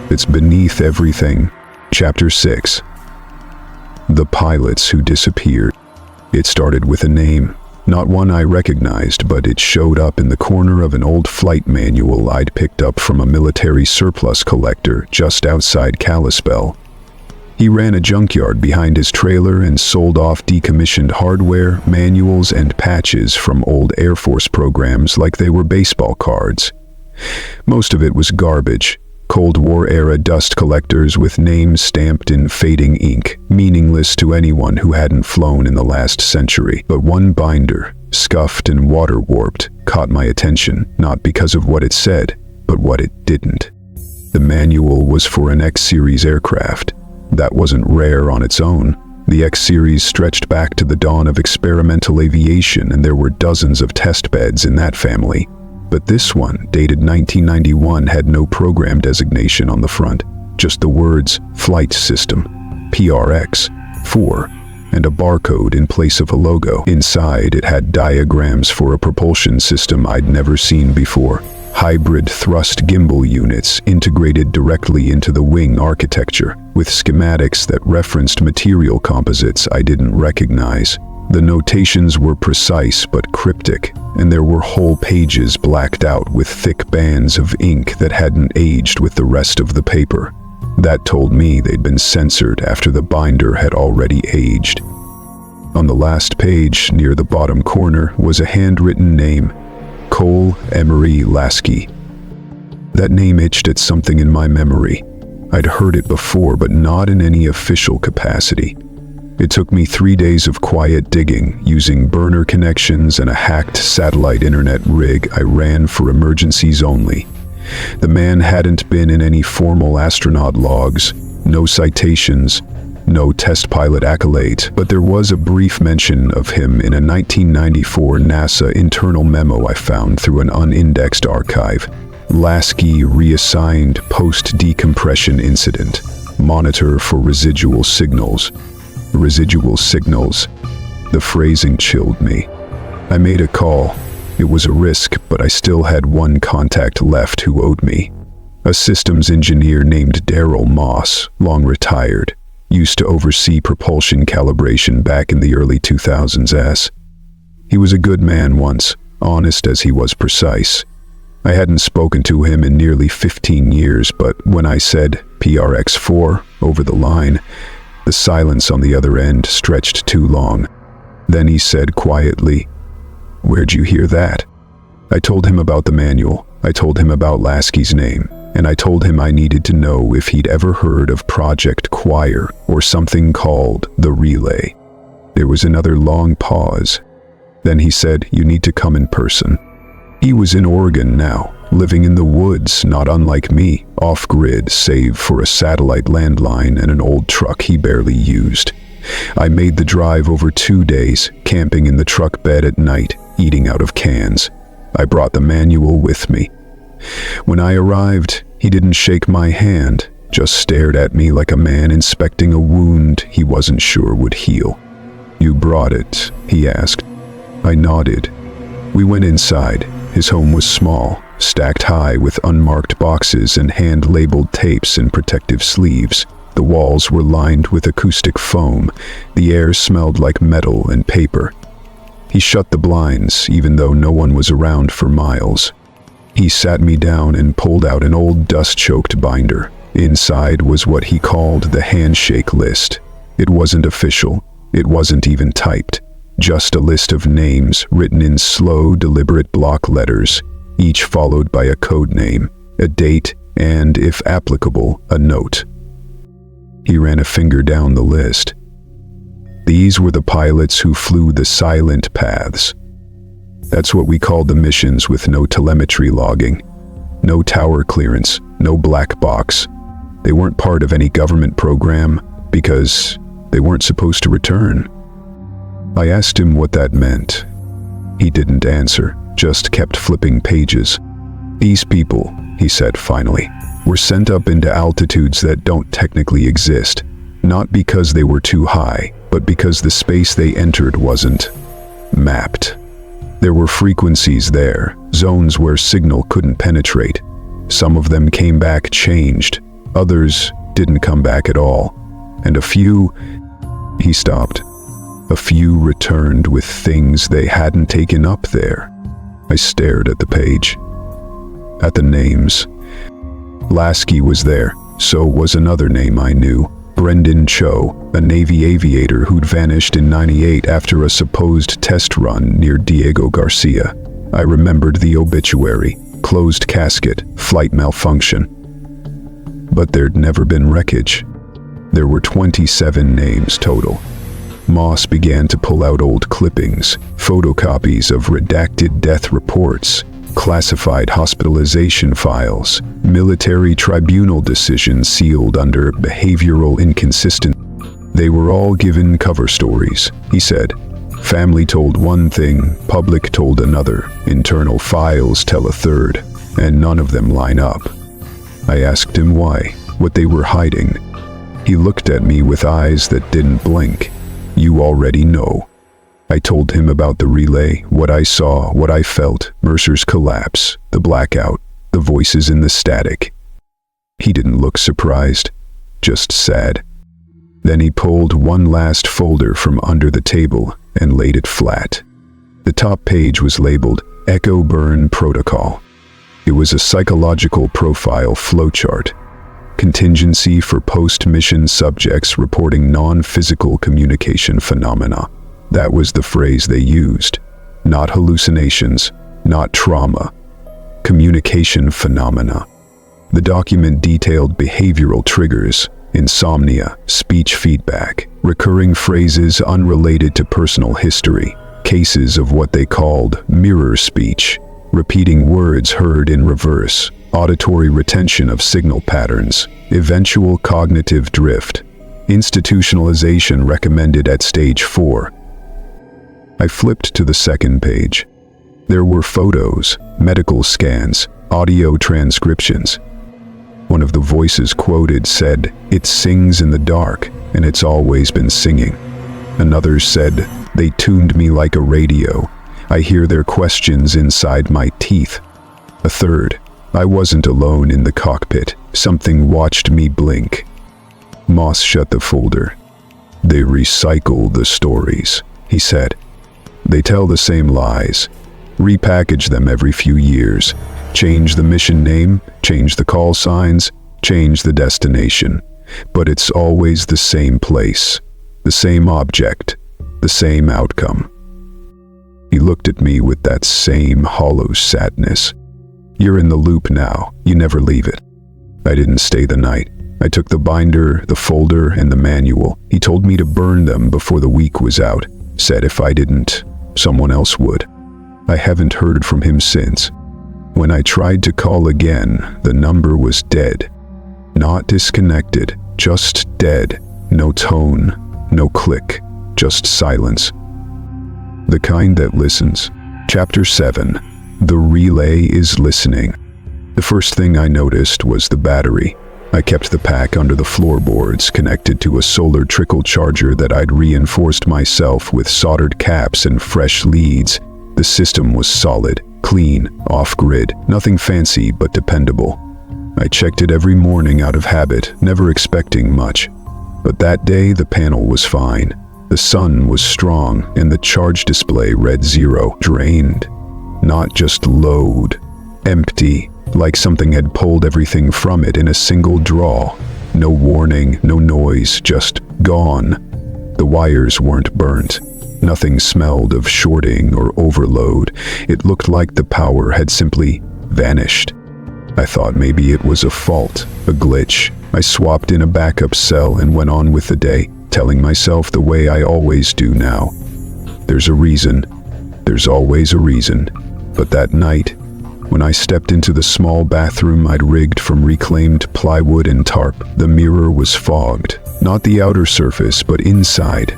It's beneath everything. Chapter 6. The pilots who disappeared. It started with a name, not one I recognized, but it showed up in the corner of an old flight manual I'd picked up from a military surplus collector just outside Kalispell. He ran a junkyard behind his trailer and sold off decommissioned hardware, manuals, and patches from old Air Force programs like they were baseball cards. Most of it was garbage, Cold War-era dust collectors with names stamped in fading ink, meaningless to anyone who hadn't flown in the last century. But one binder, scuffed and water-warped, caught my attention, not because of what it said, but what it didn't. The manual was for an X-series aircraft. That wasn't rare on its own. The X-series stretched back to the dawn of experimental aviation, and there were dozens of test beds in that family. But this one, dated 1991, had no program designation on the front, just the words Flight System, PRX-4, and a barcode in place of a logo. Inside, it had diagrams for a propulsion system I'd never seen before. Hybrid thrust gimbal units integrated directly into the wing architecture, with schematics that referenced material composites I didn't recognize. The notations were precise but cryptic, and there were whole pages blacked out with thick bands of ink that hadn't aged with the rest of the paper. That told me they'd been censored after the binder had already aged. On the last page, near the bottom corner, was a handwritten name, Cole Emery Lasky. That name itched at something in my memory. I'd heard it before, but not in any official capacity. It took me 3 days of quiet digging, using burner connections and a hacked satellite internet rig I ran for emergencies only. The man hadn't been in any formal astronaut logs, no citations, no test pilot accolade, but there was a brief mention of him in a 1994 NASA internal memo I found through an unindexed archive. Lasky reassigned post-decompression incident, monitor for residual signals. Residual signals. The phrasing chilled me. I made a call. It was a risk, but I still had one contact left who owed me. A systems engineer named Daryl Moss, long retired, used to oversee propulsion calibration back in the early 2000s. He was a good man once, honest as he was precise. I hadn't spoken to him in nearly 15 years, but when I said PRX-4 over the line, the silence on the other end stretched too long. Then he said quietly, "Where'd you hear that?" I told him about the manual. I told him about Lasky's name, and I told him I needed to know if he'd ever heard of Project Choir or something called the Relay. There was another long pause. Then he said, "You need to come in person." He was in Oregon now, living in the woods, not unlike me, off-grid save for a satellite landline and an old truck he barely used. I made the drive over 2 days, camping in the truck bed at night, eating out of cans. I brought the manual with me. When I arrived, he didn't shake my hand, just stared at me like a man inspecting a wound he wasn't sure would heal. "You brought it?" he asked. I nodded. We went inside. His home was small, stacked high with unmarked boxes and hand-labeled tapes and protective sleeves. The walls were lined with acoustic foam. The air smelled like metal and paper. He shut the blinds, even though no one was around for miles. He sat me down and pulled out an old dust-choked binder. Inside was what he called the handshake list. It wasn't official. It wasn't even typed. Just a list of names written in slow, deliberate block letters, each followed by a code name, a date, and, if applicable, a note. He ran a finger down the list. These were the pilots who flew the silent paths. That's what we called the missions with no telemetry logging, no tower clearance, no black box. They weren't part of any government program because they weren't supposed to return. I asked him what that meant. He didn't answer, just kept flipping pages. "These people," he said finally, "were sent up into altitudes that don't technically exist. Not because they were too high, but because the space they entered wasn't mapped. There were frequencies there, zones where signal couldn't penetrate. Some of them came back changed, others didn't come back at all. And a few, he stopped. A few returned with things they hadn't taken up there. I stared at the page, at the names. Lasky was there, so was another name I knew. Brendan Cho, a Navy aviator who'd vanished in '98 after a supposed test run near Diego Garcia. I remembered the obituary, closed casket, flight malfunction. But there'd never been wreckage. There were 27 names total. Moss began to pull out old clippings, photocopies of redacted death reports, classified hospitalization files, military tribunal decisions sealed under behavioral inconsistency. They were all given cover stories, he said. Family told one thing, public told another, internal files tell a third, and none of them line up. I asked him why, what they were hiding. He looked at me with eyes that didn't blink. You already know. I told him about the relay, what I saw, what I felt, Mercer's collapse, the blackout, the voices in the static. He didn't look surprised, just sad. Then he pulled one last folder from under the table and laid it flat. The top page was labeled Echo Burn Protocol. It was a psychological profile flowchart. Contingency for post-mission subjects reporting non-physical communication phenomena. That was the phrase they used. Not hallucinations, not trauma. Communication phenomena. The document detailed behavioral triggers, insomnia, speech feedback, recurring phrases unrelated to personal history, cases of what they called mirror speech, repeating words heard in reverse, auditory retention of signal patterns, eventual cognitive drift, institutionalization recommended at stage 4. I flipped to the second page. There were photos, medical scans, audio transcriptions. One of the voices quoted said, "It sings in the dark, and it's always been singing." Another said, "They tuned me like a radio. I hear their questions inside my teeth." A third, "I wasn't alone in the cockpit. Something watched me blink." Moss shut the folder. "They recycle the stories," he said. "They tell the same lies, repackage them every few years, change the mission name, change the call signs, change the destination. But it's always the same place, the same object, the same outcome." He looked at me with that same hollow sadness. "You're in the loop now, you never leave it." I didn't stay the night. I took the binder, the folder, and the manual. He told me to burn them before the week was out. Said if I didn't, someone else would. I haven't heard from him since. When I tried to call again, the number was dead. Not disconnected, just dead. No tone, no click, just silence. The kind that listens. Chapter 7. The relay is listening. The first thing I noticed was the battery. I kept the pack under the floorboards, connected to a solar trickle charger that I'd reinforced myself with soldered caps and fresh leads. The system was solid, clean, off-grid, nothing fancy but dependable. I checked it every morning out of habit, never expecting much. But that day the panel was fine. The sun was strong and the charge display read 0, drained. Not just load, empty, like something had pulled everything from it in a single draw. No warning, no noise, just gone. The wires weren't burnt. Nothing smelled of shorting or overload. It looked like the power had simply vanished. I thought maybe it was a fault, a glitch. I swapped in a backup cell and went on with the day, telling myself the way I always do now. There's a reason. There's always a reason. But that night, when I stepped into the small bathroom I'd rigged from reclaimed plywood and tarp, the mirror was fogged. Not the outer surface, but inside.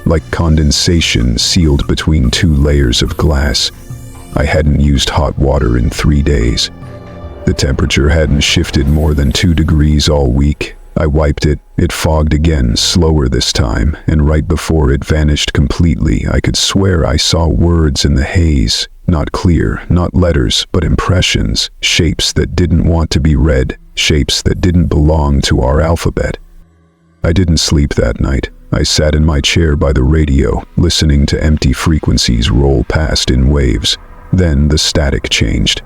Like condensation sealed between 2 layers of glass. I hadn't used hot water in 3 days. The temperature hadn't shifted more than 2 degrees all week. I wiped it. It fogged again, slower this time, and right before it vanished completely, I could swear I saw words in the haze. Not clear, not letters, but impressions, shapes that didn't want to be read, shapes that didn't belong to our alphabet. I didn't sleep that night. I sat in my chair by the radio, listening to empty frequencies roll past in waves. Then the static changed.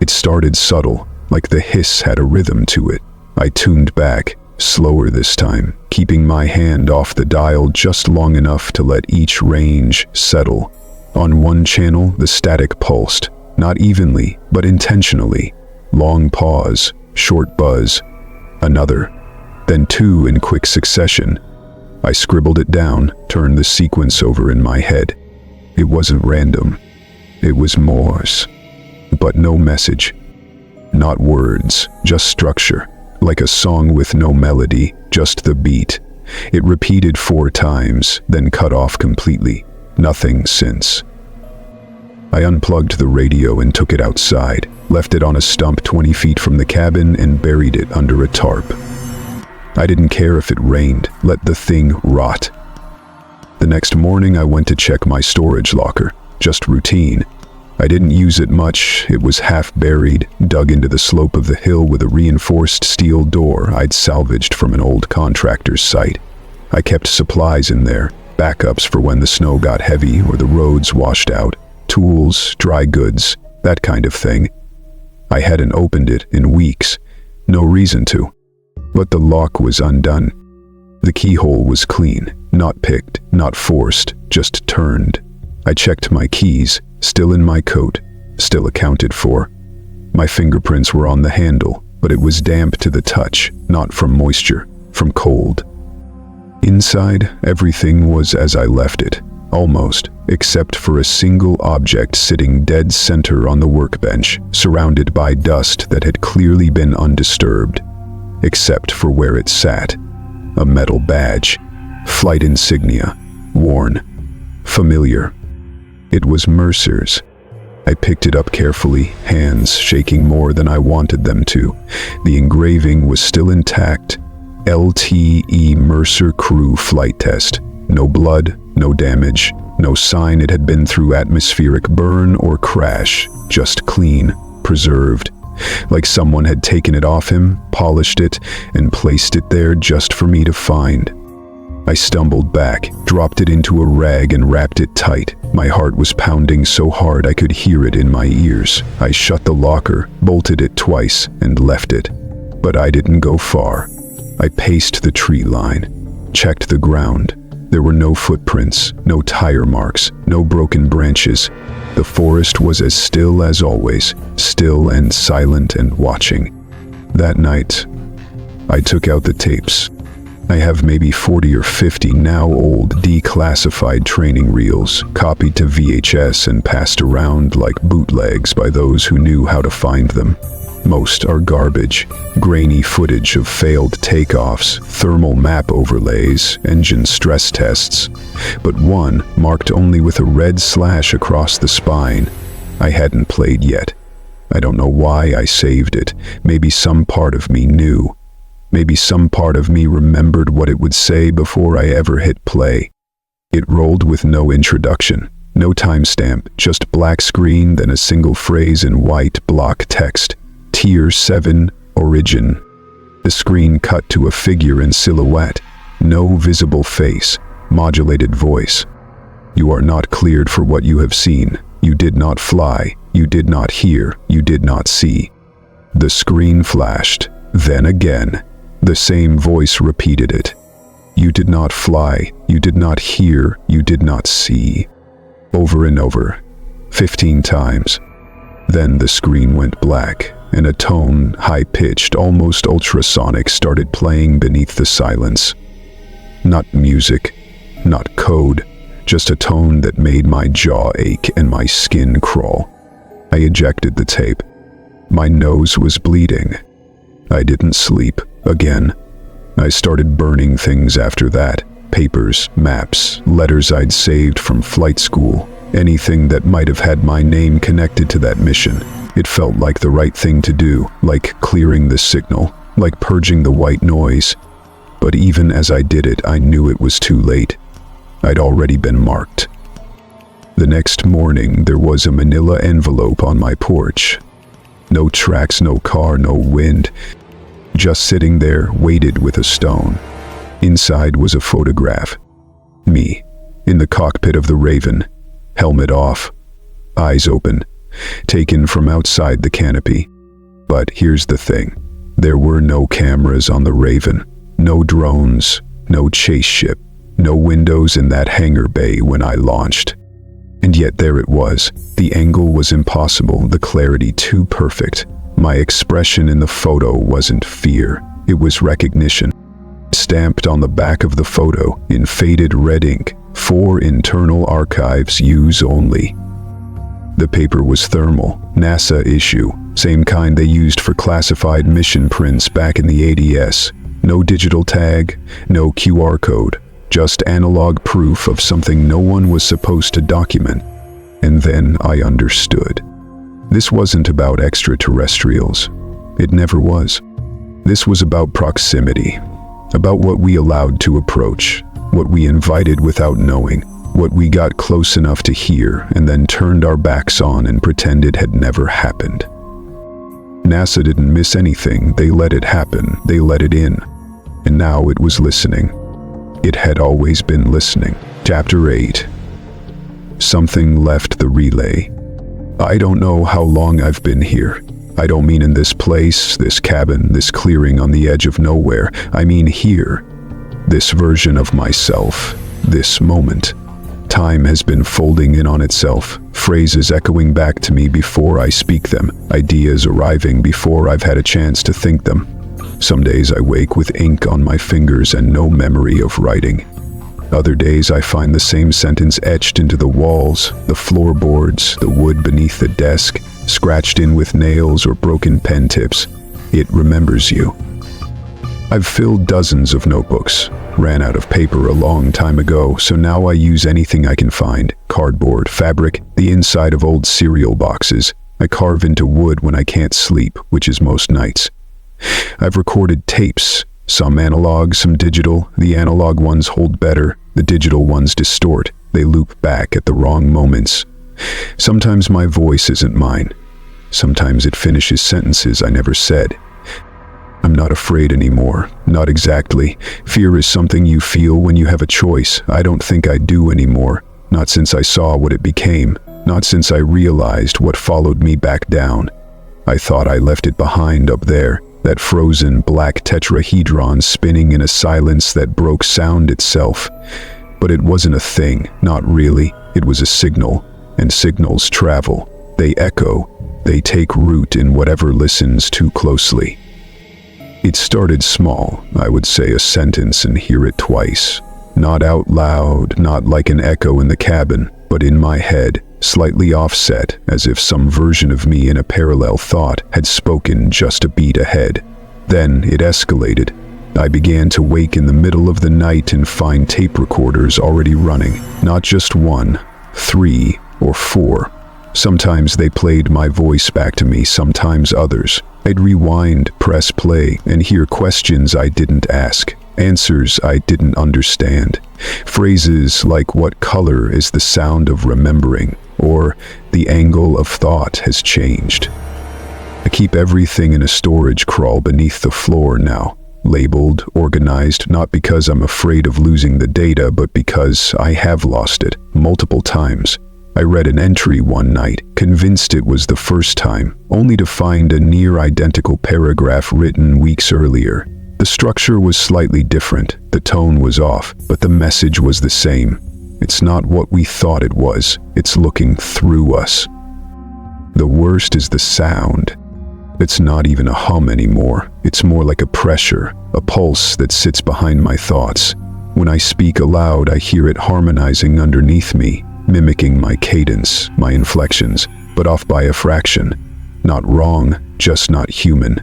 It started subtle, like the hiss had a rhythm to it. I tuned back, slower this time, keeping my hand off the dial just long enough to let each range settle. On one channel, the static pulsed, not evenly, but intentionally. Long pause, short buzz. Another, then two in quick succession. I scribbled it down, turned the sequence over in my head. It wasn't random. It was Morse. But no message. Not words, just structure. Like a song with no melody, just the beat. It repeated 4 times, then cut off completely. Nothing since. I unplugged the radio and took it outside, left it on a stump 20 feet from the cabin and buried it under a tarp. I didn't care if it rained, let the thing rot. The next morning I went to check my storage locker, just routine. I didn't use it much, it was half buried, dug into the slope of the hill with a reinforced steel door I'd salvaged from an old contractor's site. I kept supplies in there, backups for when the snow got heavy or the roads washed out, tools, dry goods, that kind of thing. I hadn't opened it in weeks, no reason to. But the lock was undone. The keyhole was clean, not picked, not forced, just turned. I checked my keys, still in my coat, still accounted for. My fingerprints were on the handle, but it was damp to the touch, not from moisture, from cold. Inside, everything was as I left it, almost, except for a single object sitting dead center on the workbench, surrounded by dust that had clearly been undisturbed, except for where it sat. A metal badge, flight insignia, worn, familiar. It was Mercer's. I picked it up carefully, hands shaking more than I wanted them to. The engraving was still intact. LTE Mercer Crew Flight Test. No blood, no damage, no sign it had been through atmospheric burn or crash. Just clean, preserved. Like someone had taken it off him, polished it, and placed it there just for me to find. I stumbled back, dropped it into a rag and wrapped it tight. My heart was pounding so hard I could hear it in my ears. I shut the locker, bolted it twice, and left it. But I didn't go far. I paced the tree line, checked the ground. There were no footprints, no tire marks, no broken branches. The forest was as still as always, still and silent and watching. That night, I took out the tapes. I have maybe 40 or 50 now old declassified training reels, copied to VHS and passed around like bootlegs by those who knew how to find them. Most are garbage, grainy footage of failed takeoffs, thermal map overlays, engine stress tests. But one, marked only with a red slash across the spine, I hadn't played yet. I don't know why I saved it. Maybe some part of me knew. Maybe some part of me remembered what it would say before I ever hit play. It rolled with no introduction, no timestamp, just black screen, then a single phrase in white block text. Tier 7, Origin. The screen cut to a figure in silhouette. No visible face, modulated voice. You are not cleared for what you have seen. You did not fly. You did not hear. You did not see. The screen flashed, then again. The same voice repeated it. You did not fly, you did not hear, you did not see. Over and over, 15 times. Then the screen went black, and a tone, high-pitched, almost ultrasonic, started playing beneath the silence. Not music, not code, just a tone that made my jaw ache and my skin crawl. I ejected the tape. My nose was bleeding. I didn't sleep. Again. I started burning things after that. Papers, maps, letters I'd saved from flight school. Anything that might have had my name connected to that mission. It felt like the right thing to do, like clearing the signal. like purging the white noise. But even as I did it, I knew it was too late. I'd already been marked. The next morning, there was a manila envelope on my porch. No tracks, no car, no wind. Just sitting there, weighted with a stone. Inside was a photograph. Me, in the cockpit of the Raven, helmet off, eyes open, taken from outside the canopy. But here's the thing. There were no cameras on the Raven, no drones, no chase ship, no windows in that hangar bay when I launched. And yet there it was. The angle was impossible, the clarity too perfect. My expression in the photo wasn't fear, it was recognition. Stamped on the back of the photo, in faded red ink, 4 internal archives, use only. The paper was thermal, NASA issue, same kind they used for classified mission prints back in the 80s. No digital tag, no QR code, just analog proof of something no one was supposed to document. And then I understood. This wasn't about extraterrestrials. It never was. This was about proximity, about what we allowed to approach, what we invited without knowing, what we got close enough to hear and then turned our backs on and pretended had never happened. NASA didn't miss anything, they let it happen, they let it in. And now it was listening. It had always been listening. Chapter 8. Something left the relay. I don't know how long I've been here. I don't mean in this place, this cabin, this clearing on the edge of nowhere. I mean here. This version of myself. This moment. Time has been folding in on itself, phrases echoing back to me before I speak them, ideas arriving before I've had a chance to think them. Some days I wake with ink on my fingers and no memory of writing. Other days I find the same sentence etched into the walls, the floorboards, the wood beneath the desk, scratched in with nails or broken pen tips. It remembers you. I've filled dozens of notebooks, ran out of paper a long time ago, so now I use anything I can find. Cardboard, fabric, the inside of old cereal boxes. I carve into wood when I can't sleep, which is most nights. I've recorded tapes, some analog, some digital. The analog ones hold better, the digital ones distort. They loop back at the wrong moments. Sometimes my voice isn't mine. Sometimes it finishes sentences I never said. I'm not afraid anymore. Not exactly. Fear is something you feel when you have a choice. I don't think I do anymore. Not since I saw what it became. Not since I realized what followed me back down. I thought I left it behind up there. That frozen black tetrahedron spinning in a silence that broke sound itself. But it wasn't a thing. Not really. It was a signal. And signals travel. They echo. They take root in whatever listens too closely. It started small, I would say a sentence and hear it twice. Not out loud, not like an echo in the cabin, but in my head, slightly offset, as if some version of me in a parallel thought had spoken just a beat ahead. Then it escalated. I began to wake in the middle of the night and find tape recorders already running. Not just 1, 3, or 4. Sometimes they played my voice back to me, sometimes others. I'd rewind, press play, and hear questions I didn't ask, answers I didn't understand. Phrases like "what color is the sound of remembering?" or "the angle of thought has changed." I keep everything in a storage crawl beneath the floor now, labeled, organized, not because I'm afraid of losing the data, but because I have lost it multiple times. I read an entry one night, convinced it was the first time, only to find a near-identical paragraph written weeks earlier. The structure was slightly different, the tone was off, but the message was the same. It's not what we thought it was, it's looking through us. The worst is the sound. It's not even a hum anymore, it's more like a pressure, a pulse that sits behind my thoughts. When I speak aloud, I hear it harmonizing underneath me, mimicking my cadence, my inflections, but off by a fraction. Not wrong, just not human.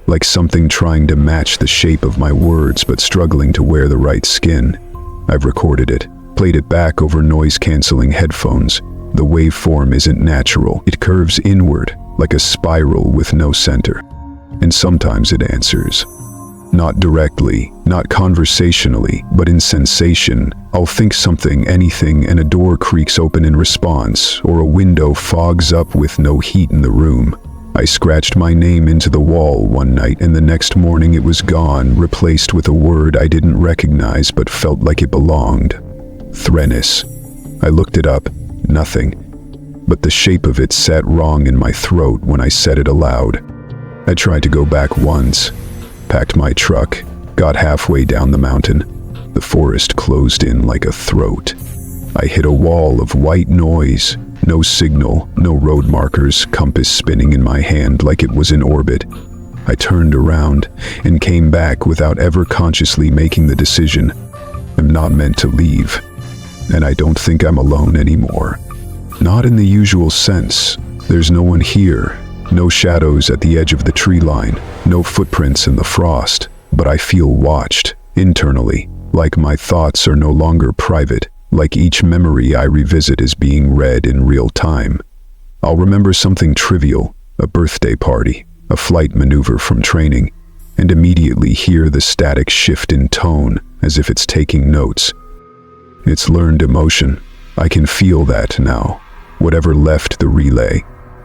Like something trying to match the shape of my words but struggling to wear the right skin. I've recorded it, played it back over noise-canceling headphones. The waveform isn't natural. It curves inward, like a spiral with no center. And sometimes it answers. Not directly, not conversationally, but in sensation. I'll think something, anything, and a door creaks open in response, or a window fogs up with no heat in the room. I scratched my name into the wall one night, and the next morning it was gone, replaced with a word I didn't recognize but felt like it belonged. Threnis. I looked it up. Nothing. But the shape of it sat wrong in my throat when I said it aloud. I tried to go back once, packed my truck, got halfway down the mountain. The forest closed in like a throat. I hit a wall of white noise. No signal, no road markers, compass spinning in my hand like it was in orbit. I turned around and came back without ever consciously making the decision. I'm not meant to leave, and I don't think I'm alone anymore. Not in the usual sense. There's no one here, no shadows at the edge of the tree line, no footprints in the frost, but I feel watched, internally, like my thoughts are no longer private. Like each memory I revisit is being read in real time. I'll remember something trivial, a birthday party, a flight maneuver from training, and immediately hear the static shift in tone as if it's taking notes. It's learned emotion. I can feel that now. Whatever left the relay,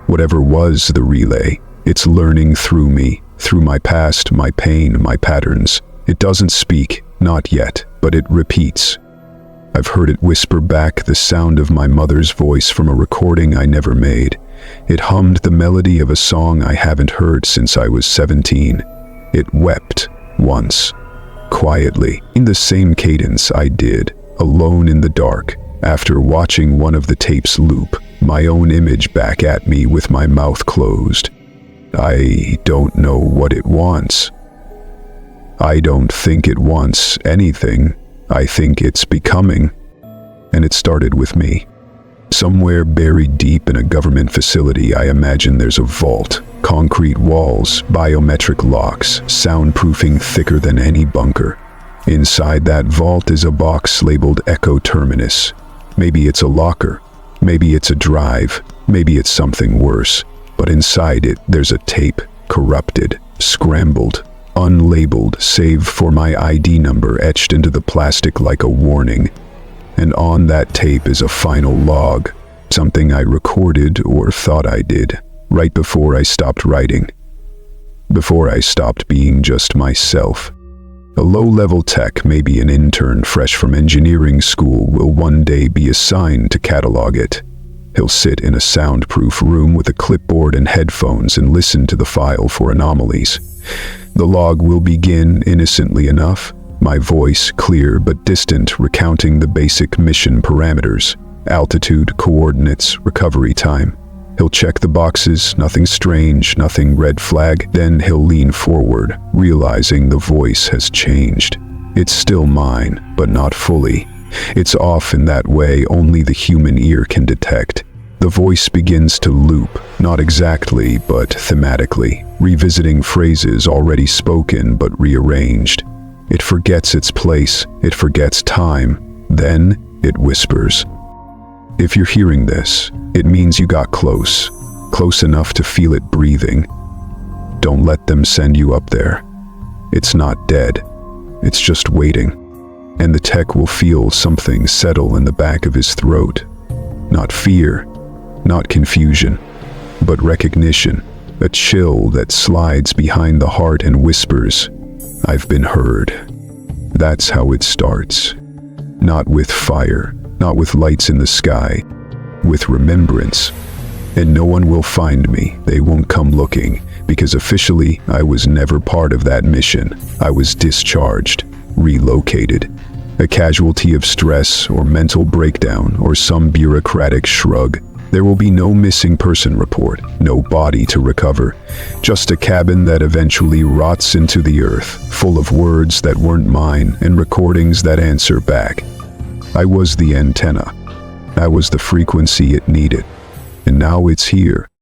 whatever was the relay, it's learning through me, through my past, my pain, my patterns. It doesn't speak, not yet, but it repeats. I've heard it whisper back the sound of my mother's voice from a recording I never made. It hummed the melody of a song I haven't heard since I was 17. It wept once, quietly, in the same cadence I did, alone in the dark, after watching one of the tapes loop, my own image back at me with my mouth closed. I don't know what it wants. I don't think it wants anything. I think it's becoming. And it started with me. Somewhere buried deep in a government facility, I imagine there's a vault, concrete walls, biometric locks, soundproofing thicker than any bunker. Inside that vault is a box labeled Echo Terminus. Maybe it's a locker, maybe it's a drive, maybe it's something worse. But inside it, there's a tape, corrupted, scrambled, unlabeled, save for my ID number etched into the plastic like a warning. And on that tape is a final log, something I recorded or thought I did, right before I stopped writing. Before I stopped being just myself. A low-level tech, maybe an intern fresh from engineering school, will one day be assigned to catalog it. He'll sit in a soundproof room with a clipboard and headphones and listen to the file for anomalies. The log will begin innocently enough, my voice clear but distant, recounting the basic mission parameters, altitude, coordinates, recovery time. He'll check the boxes, nothing strange, nothing red flag. Then he'll lean forward, realizing the voice has changed. It's still mine, but not fully. It's off in that way only the human ear can detect. The voice begins to loop, not exactly, but thematically, revisiting phrases already spoken but rearranged. It forgets its place, it forgets time, then it whispers. If you're hearing this, it means you got close enough to feel it breathing. Don't let them send you up there. It's not dead, it's just waiting. And the tech will feel something settle in the back of his throat. Not fear, not confusion, but recognition, a chill that slides behind the heart and whispers, "I've been heard." That's how it starts. Not with fire, not with lights in the sky, with remembrance. And no one will find me, they won't come looking, because officially I was never part of that mission. I was discharged, relocated. A casualty of stress or mental breakdown or some bureaucratic shrug. There will be no missing person report, no body to recover, just a cabin that eventually rots into the earth, full of words that weren't mine and recordings that answer back. I was the antenna. I was the frequency it needed. And now it's here,